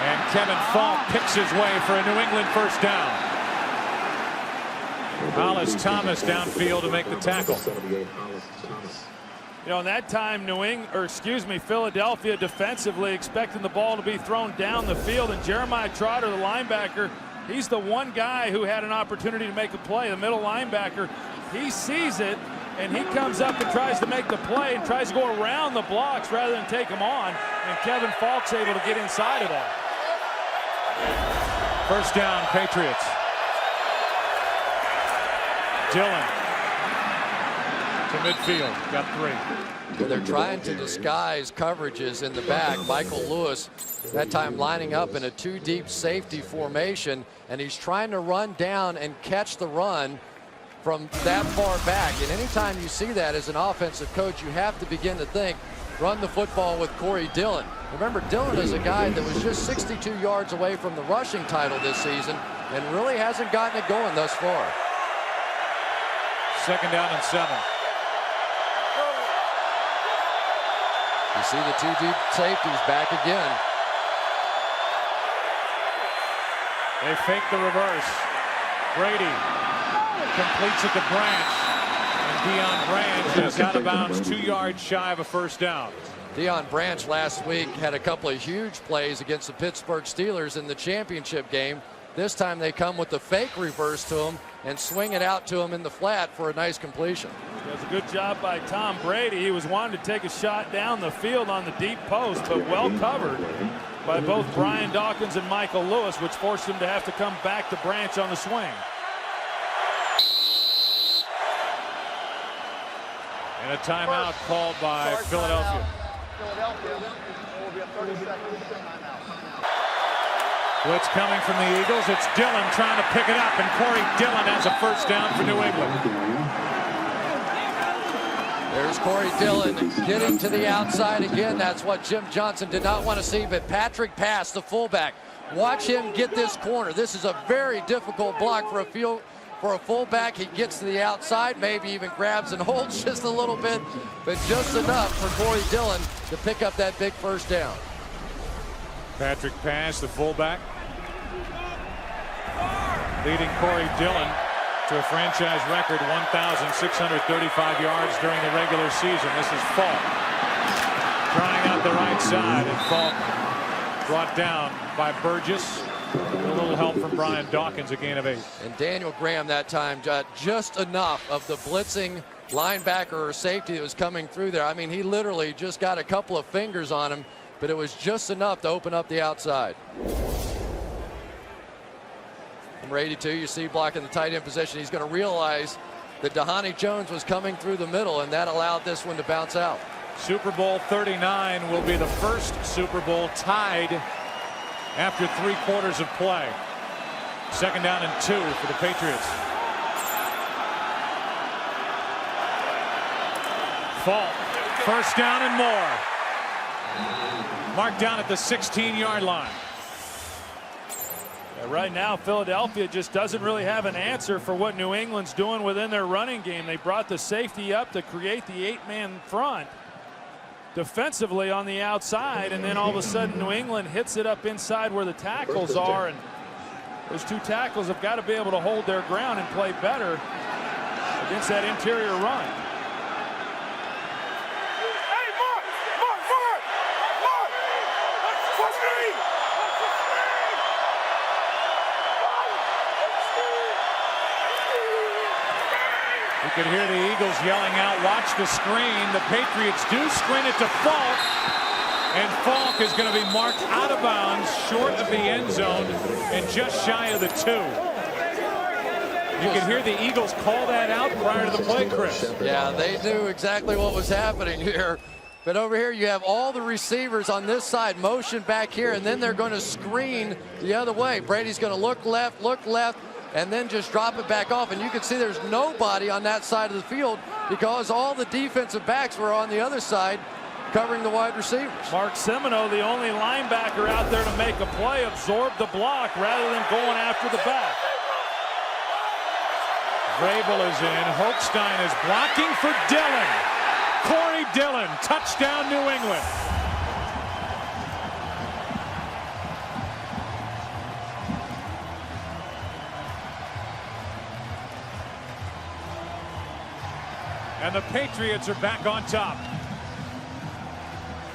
And Kevin Falk picks his way for a New England first down. Hollis Thomas downfield to make the tackle. You know, in that time, Philadelphia defensively expecting the ball to be thrown down the field, and Jeremiah Trotter, the linebacker, he's the one guy who had an opportunity to make a play. The middle linebacker, he sees it, and he comes up and tries to make the play and tries to go around the blocks rather than take them on, and Kevin Falk's able to get inside of that. First down, Patriots. Dillon to midfield, got 3. They're trying to disguise coverages in the back. Michael Lewis, that time lining up in a 2-deep safety formation, and he's trying to run down and catch the run from that far back. And anytime you see that as an offensive coach, you have to begin to think, run the football with Corey Dillon. Remember, Dillon is a guy that was just 62 yards away from the rushing title this season and really hasn't gotten it going thus far. Second down and 7. You see the 2 deep safeties back again. They fake the reverse. Brady completes it to Branch. And Deion Branch is out of bounds 2 yards shy of a first down. Deion Branch last week had a couple of huge plays against the Pittsburgh Steelers in the championship game. This time they come with the fake reverse to him and swing it out to him in the flat for a nice completion. Does a good job by Tom Brady. He was wanting to take a shot down the field on the deep post, but well covered by both Brian Dawkins and Michael Lewis, which forced him to have to come back to Branch on the swing. And a timeout called by Philadelphia. Philadelphia will be a 30-second timeout. Blitz coming from the Eagles. It's Dillon trying to pick it up, and Corey Dillon has a first down for New England. There's Corey Dillon getting to the outside again. That's what Jim Johnson did not want to see, but Patrick Pass, the fullback. Watch him get this corner. This is a very difficult block for a fullback. He gets to the outside, maybe even grabs and holds just a little bit, but just enough for Corey Dillon to pick up that big first down. Patrick Pass, the fullback, leading Corey Dillon to a franchise record 1,635 yards during the regular season. This is Falk trying out the right side, and Falk brought down by Burgess. With a little help from Brian Dawkins, a gain of 8. And Daniel Graham that time got just enough of the blitzing linebacker or safety that was coming through there. I mean, he literally just got a couple of fingers on him, but it was just enough to open up the outside. Number 82, you see blocking the tight end position. He's going to realize that Dhani Jones was coming through the middle, and that allowed this one to bounce out. Super Bowl 39 will be the first Super Bowl tied after 3 quarters of play. Second down and 2 for the Patriots. Falk, first down and more. Marked down at the 16-yard line. Right now, Philadelphia just doesn't really have an answer for what New England's doing within their running game. They brought the safety up to create the 8-man front defensively on the outside, and then all of a sudden New England hits it up inside where the tackles are, and those 2 tackles have got to be able to hold their ground and play better against that interior run. You could hear the Eagles yelling out, watch the screen. The Patriots do screen it to Falk, and Falk is going to be marked out of bounds short of the end zone and just shy of the 2. You could hear the Eagles call that out prior to the play, Chris. Yeah, they knew exactly what was happening here. But over here you have all the receivers on this side motion back here, and then they're going to screen the other way. Brady's going to look left, and then just drop it back off. And you can see there's nobody on that side of the field because all the defensive backs were on the other side covering the wide receivers. Mark Semino, the only linebacker out there to make a play, absorbed the block rather than going after the back. Vrabel is in. Holstein is blocking for Dillon. Corey Dillon, touchdown New England. And the Patriots are back on top.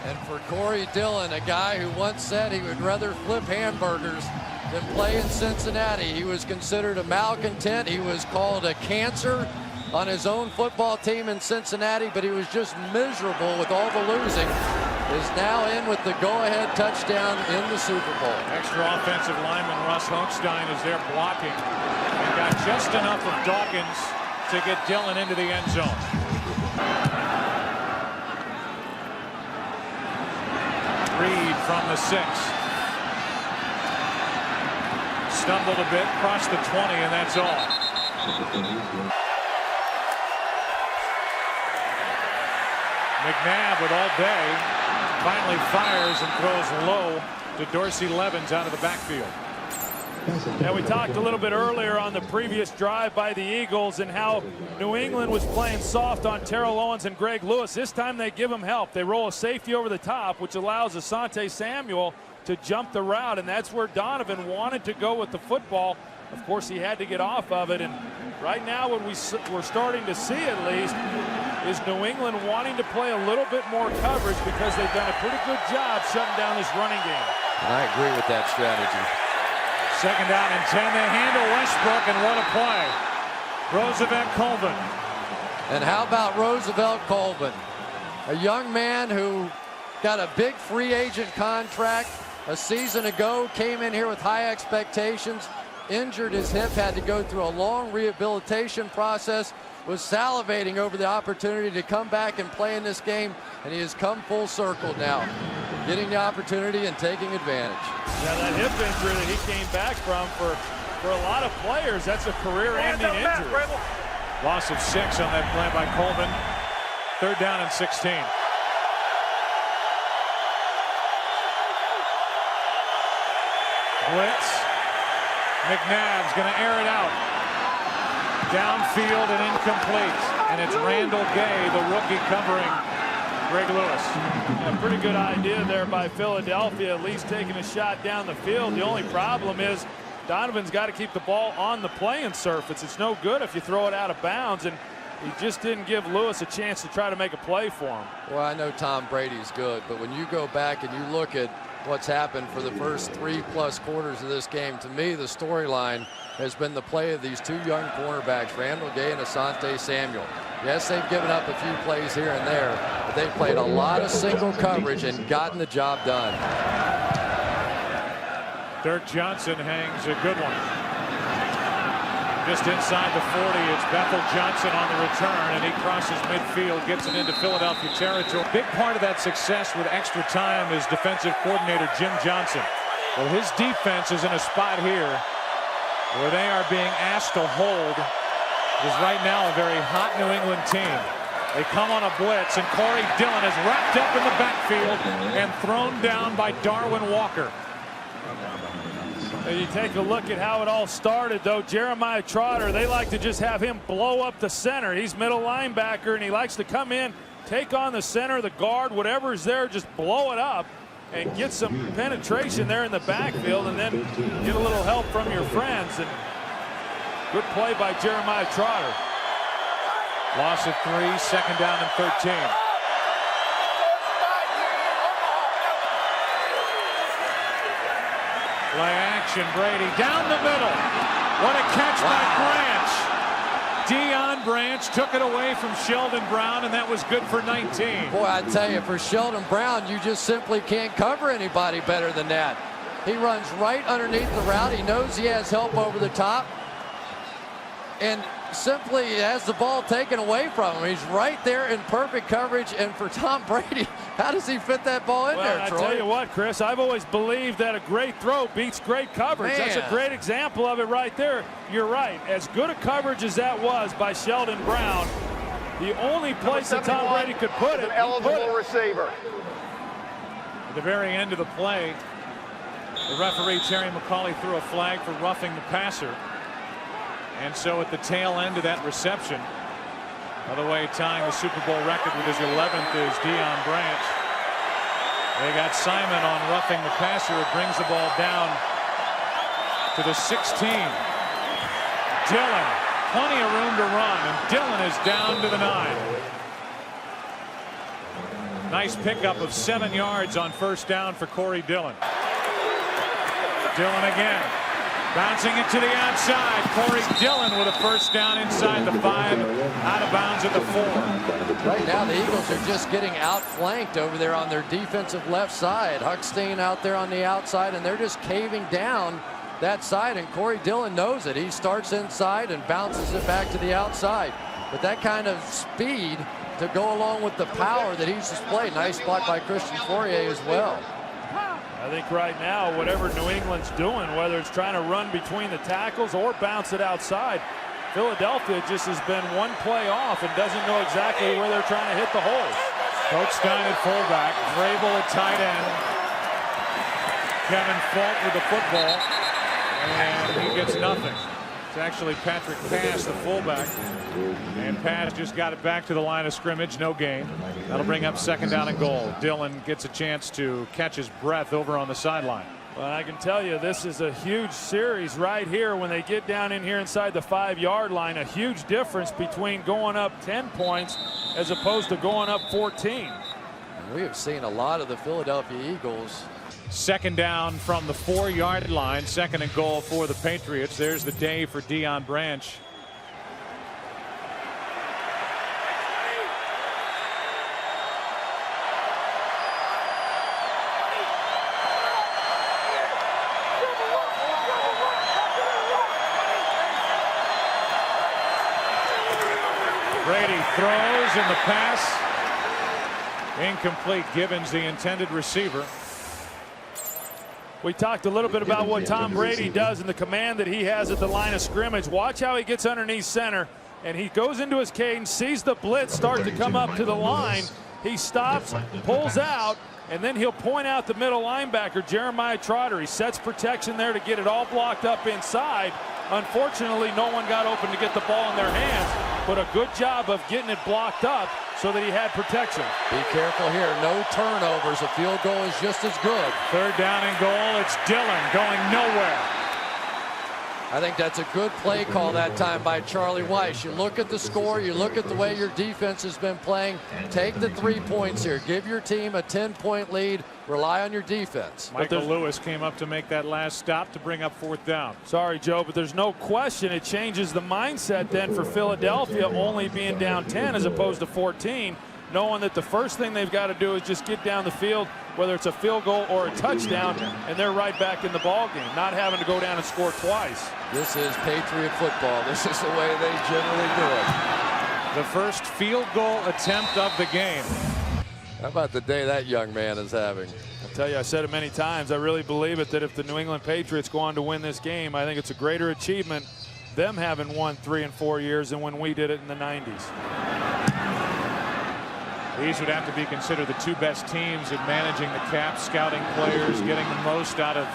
And for Corey Dillon, a guy who once said he would rather flip hamburgers than play in Cincinnati. He was considered a malcontent. He was called a cancer on his own football team in Cincinnati, but he was just miserable with all the losing. Is now in with the go-ahead touchdown in the Super Bowl. Extra offensive lineman Russ Hochstein is there blocking and got just enough of Dawkins to get Dillon into the end zone. Reed from the 6. Stumbled a bit, crossed the 20, and that's all. McNabb with all day finally fires and throws low to Dorsey Levens out of the backfield. Yeah, we talked a little bit earlier on the previous drive by the Eagles and how New England was playing soft on Terrell Owens and Greg Lewis. This time they give him help. They roll a safety over the top, which allows Asante Samuel to jump the route, and that's where Donovan wanted to go with the football. Of course, he had to get off of it, and right now what we're starting to see at least is New England wanting to play a little bit more coverage because they've done a pretty good job shutting down this running game. And I agree with that strategy. Second down and 10. They handle Westbrook, and what a play. Roosevelt Colvin. And how about Roosevelt Colvin? A young man who got a big free agent contract a season ago, came in here with high expectations, injured his hip, had to go through a long rehabilitation process, was salivating over the opportunity to come back and play in this game, and he has come full circle now, getting the opportunity and taking advantage. Yeah, that hip injury that he came back from for a lot of players, that's a career-ending injury. Loss of 6 on that play by Colvin. Third down and 16. Blitz. McNabb's going to air it out. Downfield and incomplete. And it's Randall Gay, the rookie, covering Greg Lewis. A pretty good idea there by Philadelphia, at least taking a shot down the field. The only problem is Donovan's got to keep the ball on the playing surface. It's no good if you throw it out of bounds, and he just didn't give Lewis a chance to try to make a play for him. Well, I know Tom Brady's good, but when you go back and you look at what's happened for the first 3+ quarters of this game, to me the storyline has been the play of these two young cornerbacks, Randall Gay and Asante Samuel. Yes, they've given up a few plays here and there, but they've played a lot of single coverage and gotten the job done. Dirk Johnson hangs a good one. Just inside the 40, it's Bethel Johnson on the return, and he crosses midfield, gets it into Philadelphia territory. Big part of that success with extra time is defensive coordinator Jim Johnson. Well, his defense is in a spot here where they are being asked to hold. It is right now a very hot New England team. They come on a blitz, and Corey Dillon is wrapped up in the backfield and thrown down by Darwin Walker. You take a look at how it all started, though. Jeremiah Trotter, they like to just have him blow up the center. He's middle linebacker, and he likes to come in, take on the center, the guard, whatever's there, just blow it up and get some penetration there in the backfield, and then get a little help from your friends. And good play by Jeremiah Trotter. Loss of 3, second down and 13. Play action, Brady down the middle. What a catch by Branch. Deion Branch took it away from Sheldon Brown, and that was good for 19. Boy, I tell you, for Sheldon Brown, you just simply can't cover anybody better than that. He runs right underneath the route. He knows he has help over the top, and simply has the ball taken away from him. He's right there in perfect coverage, and for Tom Brady, how does he fit that ball in there, Troy? I tell you what, Chris, I've always believed that a great throw beats great coverage. Man. That's a great example of it right there. You're right. As good a coverage as that was by Sheldon Brown, the only place that Tom Brady could put it, an eligible receiver. At the very end of the play, the referee, Terry McCauley, threw a flag for roughing the passer. And so at the tail end of that reception, By the way, tying the Super Bowl record with his 11th is Deion Branch. They got Simon on roughing the passer. It brings the ball down to the 16. Dillon, plenty of room to run, and Dillon is down to the 9. Nice pickup of 7 yards on first down for Corey Dillon. Dillon again. Bouncing it to the outside. Corey Dillon with a first down inside the 5, out of bounds at the 4. Right now the Eagles are just getting outflanked over there on their defensive left side. Huckstein out there on the outside, and they're just caving down that side, and Corey Dillon knows it. He starts inside and bounces it back to the outside. But that kind of speed to go along with the power that he's displayed. Nice block by Christian Fourier as well. I think right now, whatever New England's doing, whether it's trying to run between the tackles or bounce it outside, Philadelphia just has been one play off and doesn't know exactly where they're trying to hit the holes. Coach Stein at fullback, Vrabel at tight end, Kevin Falk with the football, and he gets nothing. It's actually Patrick Pass, the fullback, and Pass just got it back to the line of scrimmage, no gain. That'll bring up second down and goal. Dillon gets a chance to catch his breath over on the sideline. Well, I can tell you this is a huge series right here when they get down in here inside the 5-yard line. A huge difference between going up 10 points as opposed to going up 14. We have seen a lot of the Philadelphia Eagles. Second down from the 4-yard line, second and goal for the Patriots. There's the day for Deion Branch. Brady throws, and the pass incomplete. Gibbons, the intended receiver. We talked a little bit about what Tom Brady does and the command that he has at the line of scrimmage. Watch how he gets underneath center, and he goes into his cadence, sees the blitz start to come up to the line. He stops, pulls out, and then he'll point out the middle linebacker, Jeremiah Trotter. He sets protection there to get it all blocked up inside. Unfortunately, no one got open to get the ball in their hands, but a good job of getting it blocked up so that he had protection. Be careful here. No turnovers. A field goal is just as good. Third down and goal. It's Dillon going nowhere. I think that's a good play call that time by Charlie Weiss. You look at the score, you look at the way your defense has been playing. Take the 3 points here. Give your team a 10-point lead. Rely on your defense. Michael Lewis came up to make that last stop to bring up fourth down. Sorry, Joe, but there's no question it changes the mindset then for Philadelphia, only being down 10 as opposed to 14, knowing that the first thing they've got to do is just get down the field, whether it's a field goal or a touchdown, and they're right back in the ball game, not having to go down and score twice. This is Patriot football. This is the way they generally do it. The first field goal attempt of the game. How about the day that young man is having? I'll tell you, I said it many times. I really believe it that if the New England Patriots go on to win this game, I think it's a greater achievement them having won 3 and 4 years than when we did it in the 90s. These would have to be considered the 2 best teams in managing the cap, scouting players, getting the most out of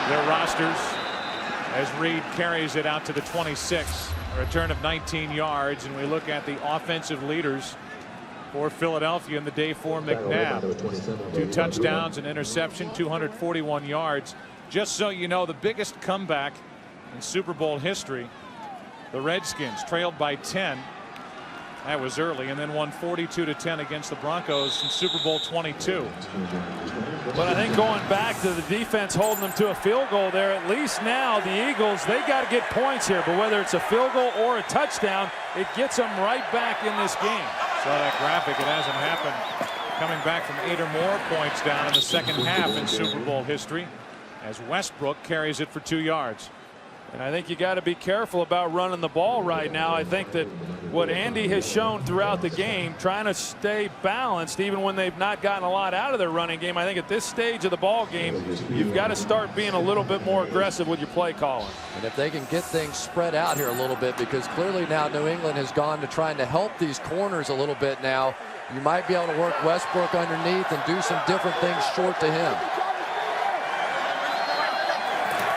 their rosters. As Reed carries it out to the 26, a return of 19 yards, and we look at the offensive leaders for Philadelphia in the day for McNabb. 2 touchdowns, an interception, 241 yards. Just so you know, the biggest comeback in Super Bowl history, the Redskins trailed by 10. That was early, and then won 42-10 against the Broncos in Super Bowl 22. But I think going back to the defense holding them to a field goal there, at least now the Eagles, they got to get points here. But whether it's a field goal or a touchdown, it gets them right back in this game. Saw that graphic. It hasn't happened. Coming back from 8 or more points down in the second half in Super Bowl history, as Westbrook carries it for 2 yards. And I think you got to be careful about running the ball right now. I think that what Andy has shown throughout the game, trying to stay balanced even when they've not gotten a lot out of their running game, I think at this stage of the ball game, you've got to start being a little bit more aggressive with your play calling. And if they can get things spread out here a little bit, because clearly now New England has gone to trying to help these corners a little bit now, you might be able to work Westbrook underneath and do some different things short to him.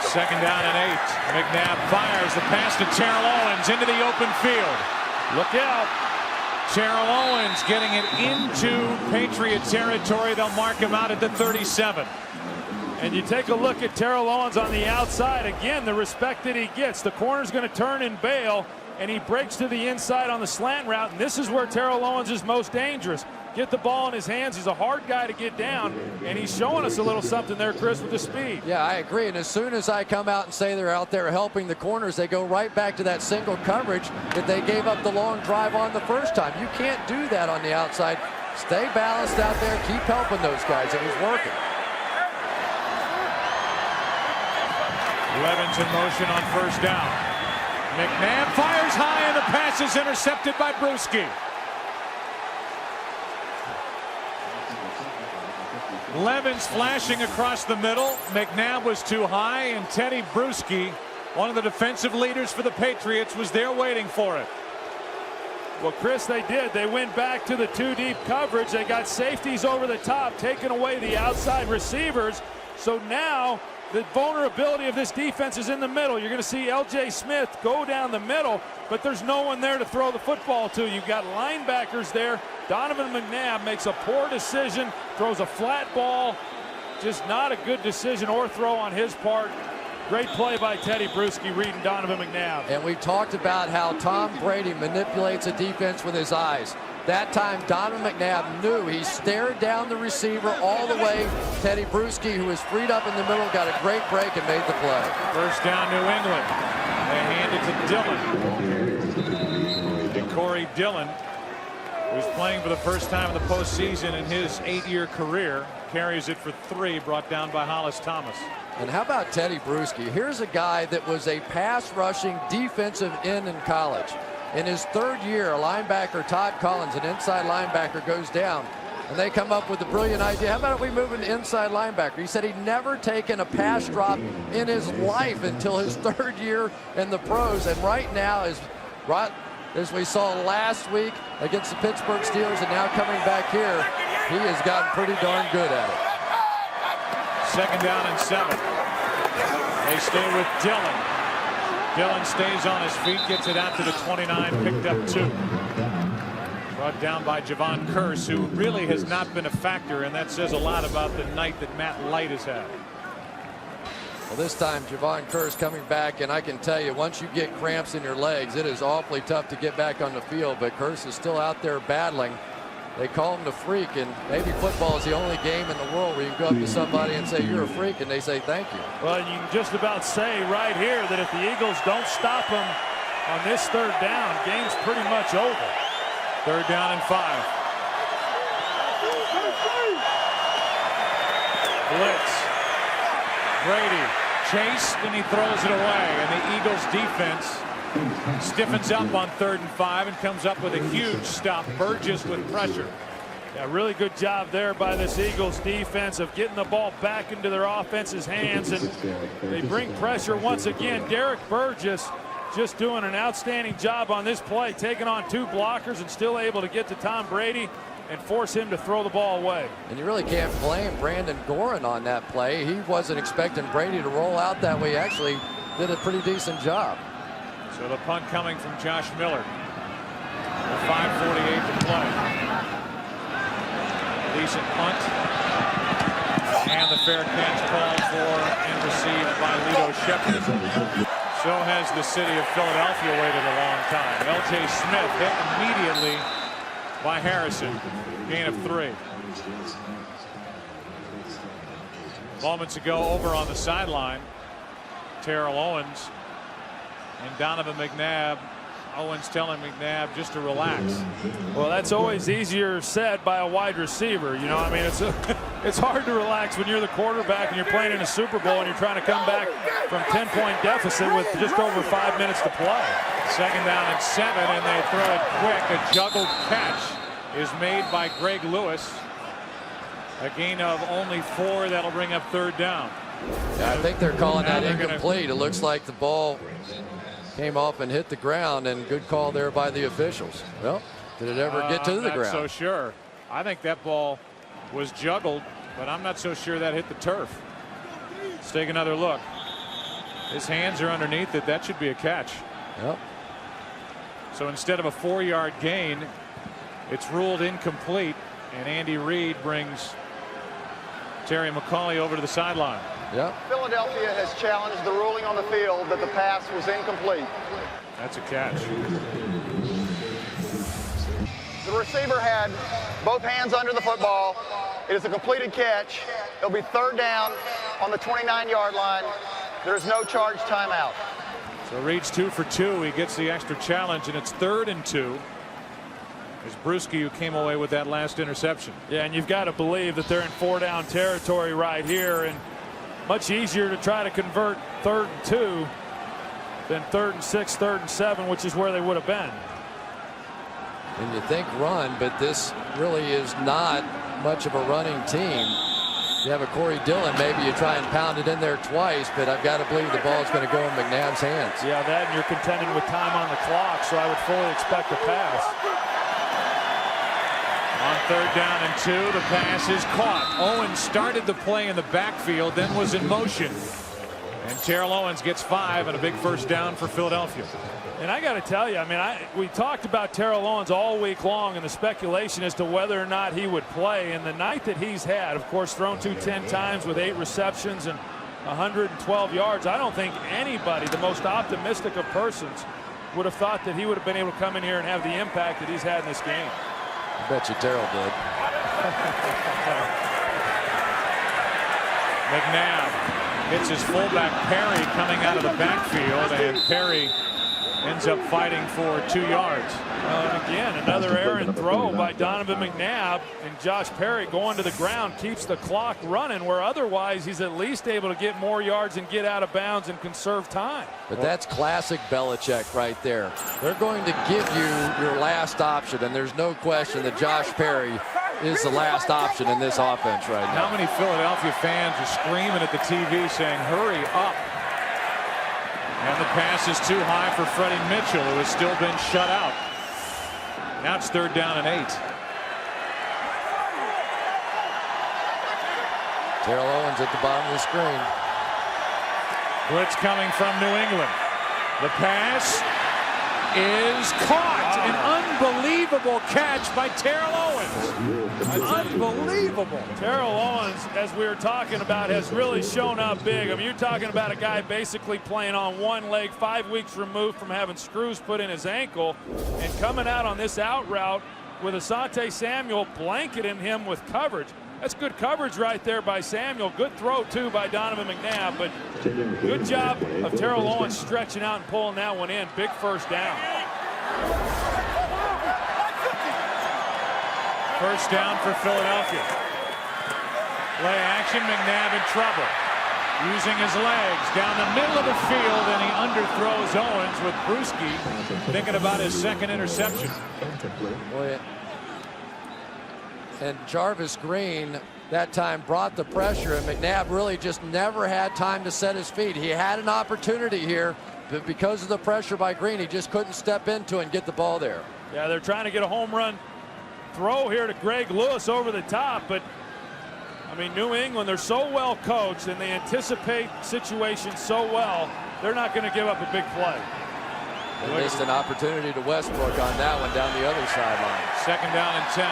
Second down and 8. McNabb fires the pass to Terrell Owens into the open field. Look out. Terrell Owens getting it into Patriot territory. They'll mark him out at the 37. And you take a look at Terrell Owens on the outside. Again, the respect that he gets. The corner's going to turn and bail, and he breaks to the inside on the slant route. And this is where Terrell Owens is most dangerous. Get the ball in his hands. He's a hard guy to get down, and he's showing us a little something there, Chris, with the speed. Yeah, I agree. And as soon as I come out and say they're out there helping the corners, they go right back to that single coverage that they gave up the long drive on the first time. You can't do that on the outside. Stay balanced out there. Keep helping those guys. It was working. Levens in motion on first down. McNabb fires high, and the pass is intercepted by Bruschi. Levens flashing across the middle. McNabb was too high, and Teddy Bruschi, one of the defensive leaders for the Patriots, was there waiting for it. Well, Chris, they did. They went back to the two deep coverage. They got safeties over the top, taking away the outside receivers. So now the vulnerability of this defense is in the middle. You're going to see L.J. Smith go down the middle, but there's no one there to throw the football to. You've got linebackers there. Donovan McNabb makes a poor decision, throws a flat ball. Just not a good decision or throw on his part. Great play by Teddy Bruschi reading Donovan McNabb. And we talked about how Tom Brady manipulates a defense with his eyes. That time, Donovan McNabb knew. He stared down the receiver all the way. Teddy Bruschi, who was freed up in the middle, got a great break and made the play. First down, New England. They hand it to Dillon. And Corey Dillon, who's playing for the first time in the postseason in his 8-year career, carries it for 3, brought down by Hollis Thomas. And how about Teddy Bruschi? Here's a guy that was a pass-rushing defensive end in college. In his 3rd year, a linebacker, Todd Collins, an inside linebacker, goes down. And they come up with a brilliant idea. How about we move an inside linebacker? He said he'd never taken a pass drop in his life until his 3rd year in the pros. And right now, as we saw last week against the Pittsburgh Steelers and now coming back here, he has gotten pretty darn good at it. 2nd down and 7. They stay with Dillon. Dillon stays on his feet, gets it out to the 29, picked up 2. Brought down by Javon Curse, who really has not been a factor, and that says a lot about the night that Matt Light has had. Well, this time Javon Curse coming back, and I can tell you, once you get cramps in your legs, it is awfully tough to get back on the field, but Curse is still out there battling. They call him the freak, and maybe football is the only game in the world where you can go up to somebody and say, you're a freak, and they say, thank you. Well, you can just about say right here that if the Eagles don't stop him on this 3rd down, game's pretty much over. 3rd down and 5. Blitz. Brady chased, and he throws it away, and the Eagles defense stiffens up on 3rd and 5 and comes up with a huge stop. Burgess with pressure. Yeah, really good job there by this Eagles defense of getting the ball back into their offense's hands, and they bring pressure once again. Derek Burgess just doing an outstanding job on this play, taking on 2 blockers and still able to get to Tom Brady and force him to throw the ball away. And you really can't blame Brandon Gorin on that play. He wasn't expecting Brady to roll out that way. He actually did a pretty decent job. So the punt coming from Josh Miller. 5:48 to play. Decent punt. And the fair catch called for and received by Lito Shepherd. So has the city of Philadelphia waited a long time. L.J. Smith hit immediately by Harrison. Gain of 3. Moments ago over on the sideline, Terrell Owens and Donovan McNabb. Owens telling McNabb just to relax. Well, that's always easier said by a wide receiver. You know, I mean, it's hard to relax when you're the quarterback and you're playing in a Super Bowl and you're trying to come back from 10-point deficit with just over 5 minutes to play. 2nd down and 7, and they throw it quick. A juggled catch is made by Greg Lewis. A gain of only 4. That'll bring up 3rd down. Yeah, I think they're calling that incomplete. It looks like the ball came off and hit the ground, and good call there by the officials. Well, did it ever get to the ground? I'm not so sure. I think that ball was juggled, but I'm not so sure that hit the turf. Let's take another look. His hands are underneath it. That should be a catch. Yep. So instead of a 4-yard gain, It's ruled incomplete, and Andy Reid brings Terry McCauley over to the sideline. Yep. Philadelphia has challenged the ruling on the field that the pass was incomplete. That's a catch. The receiver had both hands under the football. It is a completed catch. It'll be 3rd down on the 29-yard line. There is no charged timeout. So Reed's 2 for 2. He gets the extra challenge, and it's 3rd and 2. It's Bruschi who came away with that last interception. Yeah, and you've got to believe that they're in 4-down territory right here, and much easier to try to convert 3rd and 2 than 3rd and 6, 3rd and 7, which is where they would have been. And you think run, but this really is not much of a running team. You have a Corey Dillon, maybe you try and pound it in there twice, but I've got to believe the ball's going to go in McNabb's hands. Yeah, that, and you're contending with time on the clock, so I would fully expect a pass. On 3rd down and 2, the pass is caught. Owens started the play in the backfield, then was in motion. And Terrell Owens gets 5 and a big first down for Philadelphia. And I got to tell you, I mean, we talked about Terrell Owens all week long and the speculation as to whether or not he would play. And the night that he's had, of course, thrown 10 times with 8 receptions and 112 yards, I don't think anybody, the most optimistic of persons, would have thought that he would have been able to come in here and have the impact that he's had in this game. I bet you Terrell did. McNabb hits his fullback Perry coming out of the backfield, and Perry ends up fighting for 2 yards. And again, another errant throw by Donovan McNabb, and Josh Perry going to the ground keeps the clock running, where otherwise he's at least able to get more yards and get out of bounds and conserve time. But that's classic Belichick right there. They're going to give you your last option, and there's no question that Josh Perry is the last option in this offense right now. How many Philadelphia fans are screaming at the TV saying, hurry up? And the pass is too high for Freddie Mitchell, who has still been shut out. Now it's 3rd down and 8. Terrell Owens at the bottom of the screen. Blitz coming from New England. The pass is caught. An unbelievable catch by Terrell Owens. Unbelievable. Terrell Owens, as we were talking about, has really shown up big. I mean, you're talking about a guy basically playing on one leg, 5 weeks removed from having screws put in his ankle, and coming out on this out route with Asante Samuel blanketing him with coverage. That's good coverage right there by Samuel. Good throw, too, by Donovan McNabb, but good job of Terrell Owens stretching out and pulling that one in. Big first down. First down for Philadelphia. Play action, McNabb in trouble. Using his legs down the middle of the field, and he underthrows Owens with Bruschi thinking about his 2nd interception. Boy, and Jarvis Green that time brought the pressure, and McNabb really just never had time to set his feet. He had an opportunity here, but because of the pressure by Green, he just couldn't step into it and get the ball there. Yeah, they're trying to get a home run throw here to Greg Lewis over the top, but I mean, New England, they're so well coached and they anticipate situations so well, they're not going to give up a big play. They missed an opportunity to Westbrook on that one down the other sideline. 2nd down and 10.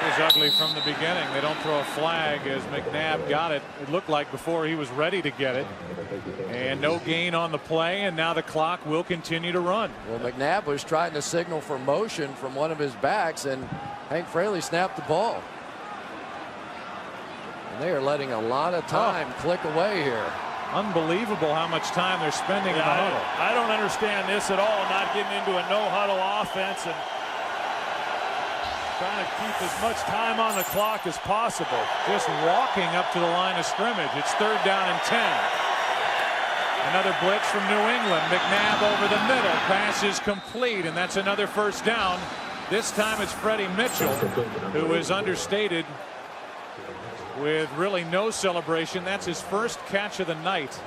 Was ugly from the beginning. They don't throw a flag as McNabb got it. It looked like before he was ready to get it. And no gain on the play, and now the clock will continue to run. Well, McNabb was trying to signal for motion from one of his backs, and Hank Fraley snapped the ball. And they are letting a lot of time click away here. Unbelievable how much time they're spending in the huddle. I don't understand this at all, not getting into a no-huddle offense and trying to keep as much time on the clock as possible. Just walking up to the line of scrimmage. It's 3rd down and 10. Another blitz from New England. McNabb over the middle. Pass is complete, and that's another first down. This time it's Freddie Mitchell, who is understated with really no celebration. That's his first catch of the night.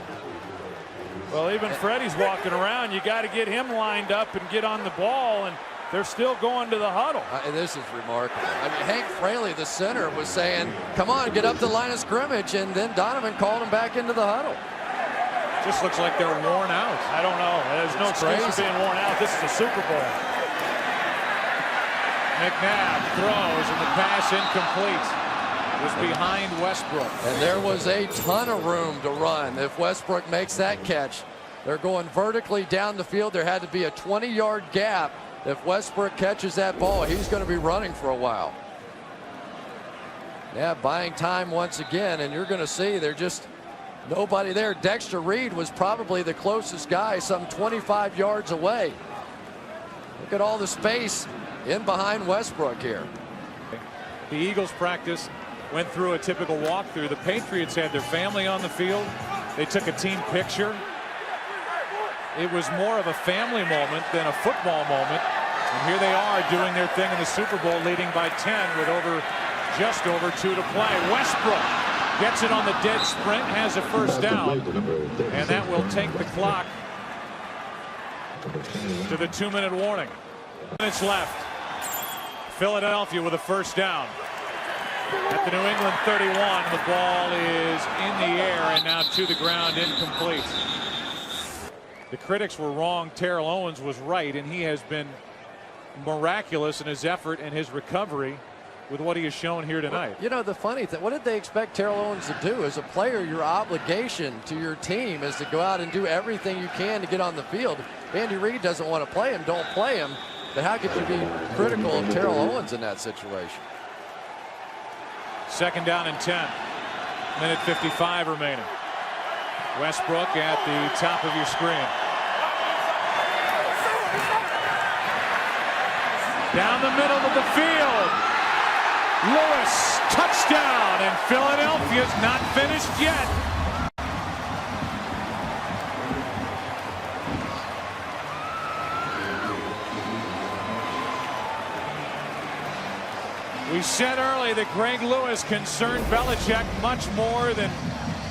Well, even Freddie's walking around. You got to get him lined up and get on the ball, and they're still going to the huddle. This is remarkable. I mean, Hank Fraley, the center, was saying, come on, get up to the line of scrimmage, and then Donovan called him back into the huddle. Just looks like they're worn out. I don't know. There's no excuse for being worn out. This is a Super Bowl. McNabb throws and the pass incomplete. It was behind Westbrook. And there was a ton of room to run if Westbrook makes that catch. They're going vertically down the field. There had to be a 20-yard gap. If Westbrook catches that ball, he's going to be running for a while. Yeah, buying time once again, and you're going to see there's just nobody there. Dexter Reed was probably the closest guy, some 25 yards away. Look at all the space in behind Westbrook here. The Eagles practice went through a typical walkthrough. The Patriots had their family on the field. They took a team picture. It was more of a family moment than a football moment. And here they are doing their thing in the Super Bowl, leading by 10 with just over 2 to play. Westbrook gets it on the dead sprint, has a first down, and that will take the clock to the 2-minute warning. Minutes left. Philadelphia with a first down. At the New England 31, the ball is in the air and now to the ground, incomplete. The critics were wrong. Terrell Owens was right, and he has been miraculous in his effort and his recovery with what he has shown here tonight. You know, the funny thing, what did they expect Terrell Owens to do? As a player, your obligation to your team is to go out and do everything you can to get on the field. If Andy Reid doesn't want to play him, don't play him. But how could you be critical of Terrell Owens in that situation? Second down and 10. Minute 55 remaining. Westbrook at the top of your screen. Down the middle of the field. Lewis, touchdown, and Philadelphia's not finished yet. We said early that Greg Lewis concerned Belichick much more than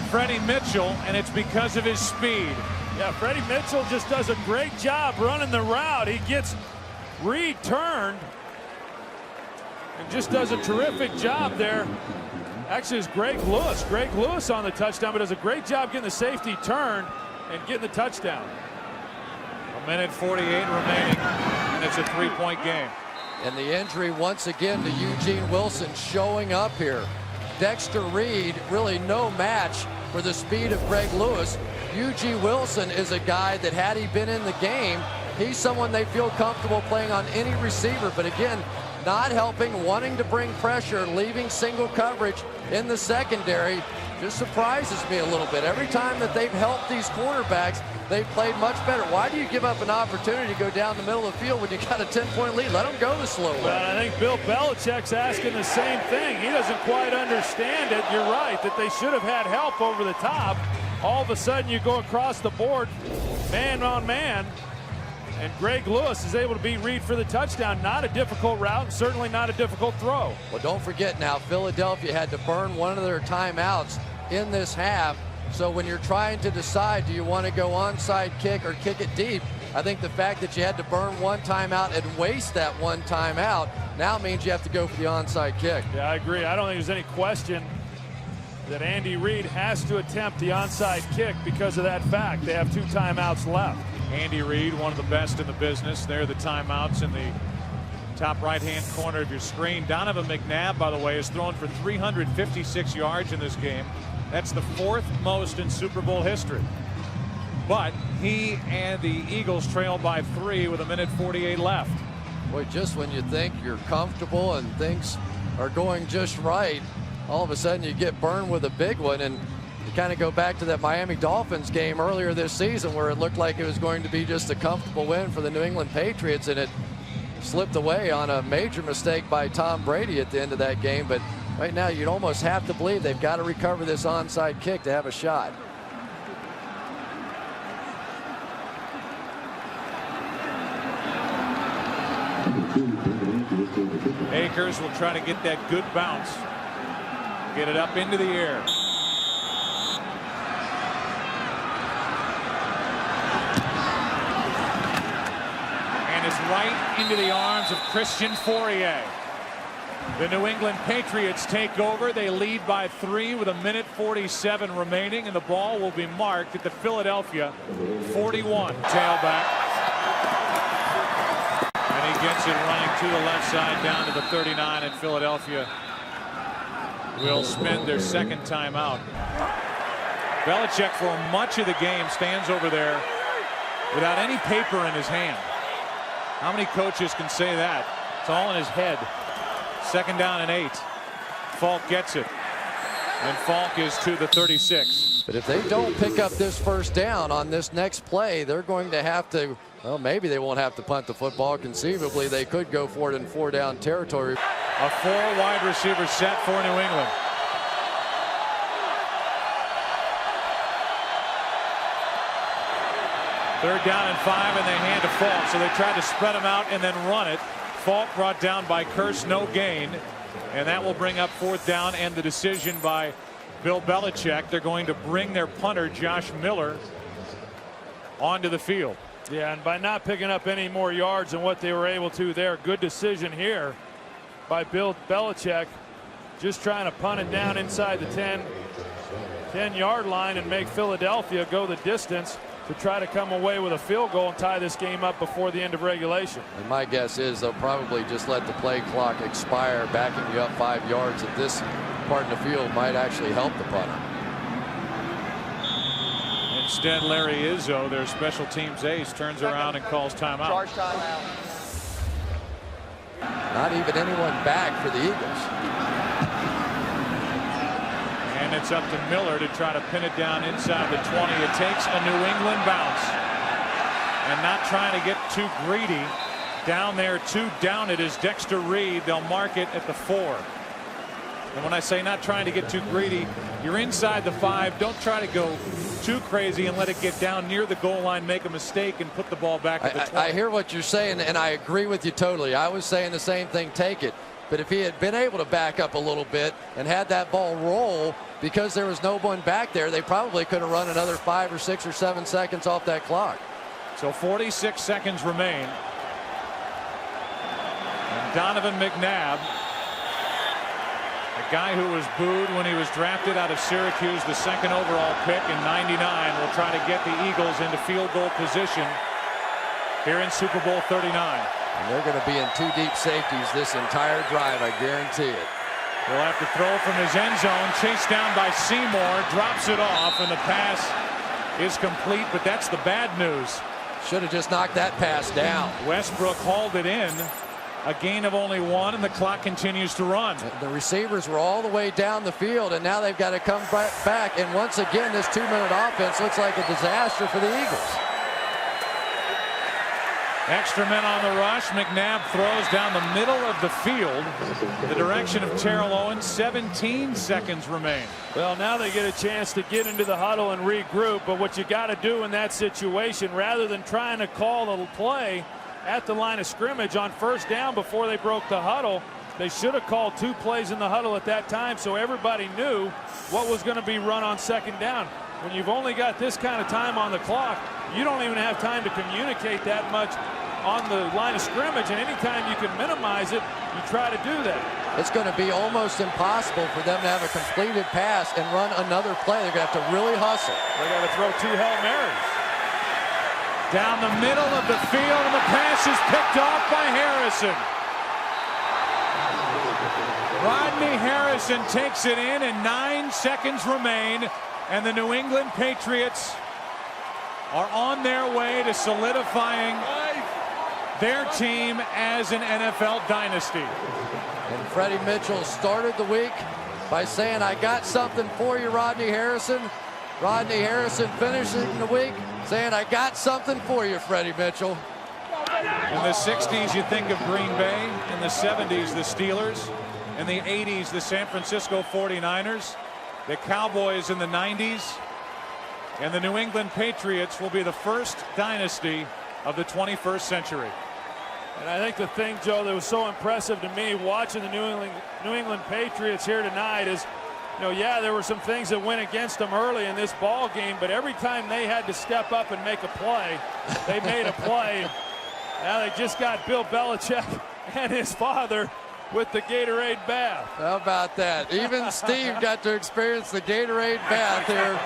Freddie Mitchell, and it's because of his speed. Yeah, Freddie Mitchell just does a great job running the route. He gets returned and just does a terrific job there. Actually, it's Greg Lewis on the touchdown, but does a great job getting the safety turned and getting the touchdown. A minute 48 remaining, and it's a 3-point game. And the injury once again to Eugene Wilson showing up here. Dexter Reed, really no match for the speed of Greg Lewis. Eugene Wilson is a guy that had he been in the game, he's someone they feel comfortable playing on any receiver. But again, not helping, wanting to bring pressure, leaving single coverage in the secondary just surprises me a little bit. Every time that they've helped these cornerbacks, they've played much better. Why do you give up an opportunity to go down the middle of the field when you got a 10-point lead? Let them go the slow way. Well, I think Bill Belichick's asking the same thing. He doesn't quite understand it. You're right that they should have had help over the top. All of a sudden you go across the board man on man, and Greg Lewis is able to beat Reed for the touchdown. Not a difficult route, and certainly not a difficult throw. Well, don't forget now, Philadelphia had to burn one of their timeouts in this half. So when you're trying to decide, do you want to go onside kick or kick it deep, I think the fact that you had to burn one timeout and waste that one timeout now means you have to go for the onside kick. Yeah, I agree. I don't think there's any question that Andy Reid has to attempt the onside kick because of that fact. They have 2 timeouts left. Andy Reid, one of the best in the business. There are the timeouts in the top right-hand corner of your screen. Donovan McNabb, by the way, has thrown for 356 yards in this game. That's the 4th most in Super Bowl history. But he and the Eagles trail by 3 with a minute 48 left. Boy, just when you think you're comfortable and things are going just right, all of a sudden you get burned with a big one. And you kind of go back to that Miami Dolphins game earlier this season where it looked like it was going to be just a comfortable win for the New England Patriots, and it slipped away on a major mistake by Tom Brady at the end of that game. But right now you'd almost have to believe they've got to recover this onside kick to have a shot. Akers will try to get that good bounce. Get it up into the air. And it's right into the arms of Christian Fourier. The New England Patriots take over. They lead by 3 with 1:47 remaining, and the ball will be marked at the Philadelphia 41. Tailback. And he gets it running to the left side down to the 39, and Philadelphia will spend their second timeout. Belichick for much of the game stands over there without any paper in his hand. How many coaches can say that? It's all in his head. Second down and 8. Falk gets it. And Falk is to the 36. But if they don't pick up this first down on this next play, they're going to have to, well, maybe they won't have to punt the football. Conceivably, they could go for it in 4-down territory. A 4 wide receiver set for New England. Third down and 5, and they hand to Falk. So they tried to spread him out and then run it. Falk brought down by Curse, no gain. And that will bring up 4th down and the decision by Bill Belichick. They're going to bring their punter, Josh Miller, onto the field. Yeah, and by not picking up any more yards than what they were able to there, good decision here by Bill Belichick. Just trying to punt it down inside the 10-yard line and make Philadelphia go the distance to try to come away with a field goal and tie this game up before the end of regulation. And my guess is they'll probably just let the play clock expire. Backing you up 5 yards at this part of the field might actually help the punter. Instead, Larry Izzo, their special teams ace, turns around and calls timeout. Charge timeout. Not even anyone back for the Eagles. And it's up to Miller to try to pin it down inside the 20. It takes a New England bounce. And not trying to get too greedy. Down there, 2 down it is Dexter Reed. They'll mark it at the 4. And when I say not trying to get too greedy, you're inside the 5. Don't try to go too crazy and let it get down near the goal line, make a mistake, and put the ball back at the 20. I hear what you're saying, and I agree with you totally. I was saying the same thing, take it. But if he had been able to back up a little bit and had that ball roll, because there was no one back there, they probably could have run another 5 or 6 or 7 seconds off that clock. So 46 seconds remain. And Donovan McNabb, a guy who was booed when he was drafted out of Syracuse, the 2nd overall pick in '99, will try to get the Eagles into field goal position here in Super Bowl 39. And they're going to be in 2 deep safeties this entire drive, I guarantee it. He'll have to throw from his end zone, chased down by Seymour, drops it off, and the pass is complete, but that's the bad news. Should have just knocked that pass down. Westbrook hauled it in, a gain of only 1, and the clock continues to run. The receivers were all the way down the field, and now they've got to come back, and once again, this 2-minute offense looks like a disaster for the Eagles. Extra men on the rush. McNabb throws down the middle of the field, the direction of Terrell Owens. 17 seconds remain. Well, now they get a chance to get into the huddle and regroup, but what you got to do in that situation, rather than trying to call the play at the line of scrimmage on 1st down before they broke the huddle, they should have called 2 plays in the huddle at that time so everybody knew what was going to be run on 2nd down. When you've only got this kind of time on the clock, you don't even have time to communicate that much on the line of scrimmage, and anytime you can minimize it, you try to do that. It's going to be almost impossible for them to have a completed pass and run another play. They're going to have to really hustle. They got to throw 2 Hail Marys. Down the middle of the field, and the pass is picked off by Harrison. Rodney Harrison takes it in, and 9 seconds remain, and the New England Patriots are on their way to solidifying their team as an NFL dynasty. And Freddie Mitchell started the week by saying, "I got something for you, Rodney Harrison." Rodney Harrison finishes the week saying, "I got something for you, Freddie Mitchell." In the 60s, you think of Green Bay. In the 70s, the Steelers. In the 80s, the San Francisco 49ers. The Cowboys in the 90s. And the New England Patriots will be the first dynasty of the 21st century. And I think the thing, Joe, that was so impressive to me watching the New England Patriots here tonight is, you know, yeah, there were some things that went against them early in this ball game, but every time they had to step up and make a play, they made a play. Now they just got Bill Belichick and his father with the Gatorade bath. How about that? Even Steve got to experience the Gatorade bath here.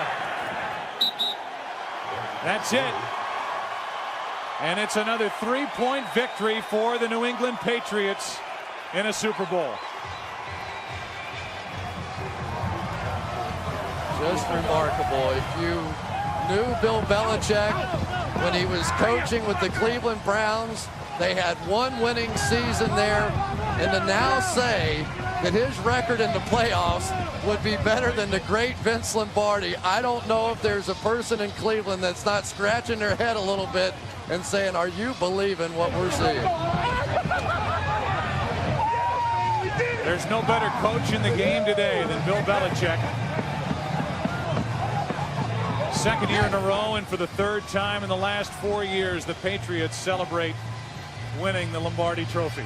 That's it. And it's another 3-point victory for the New England Patriots in a Super Bowl. Just remarkable. If you knew Bill Belichick when he was coaching with the Cleveland Browns, they had one winning season there, and to now say that his record in the playoffs would be better than the great Vince Lombardi, I don't know if there's a person in Cleveland that's not scratching their head a little bit and saying, are you believing what we're seeing? There's no better coach in the game today than Bill Belichick. Second year in a row, and for the third time in the last 4 years, the Patriots celebrate winning the Lombardi Trophy.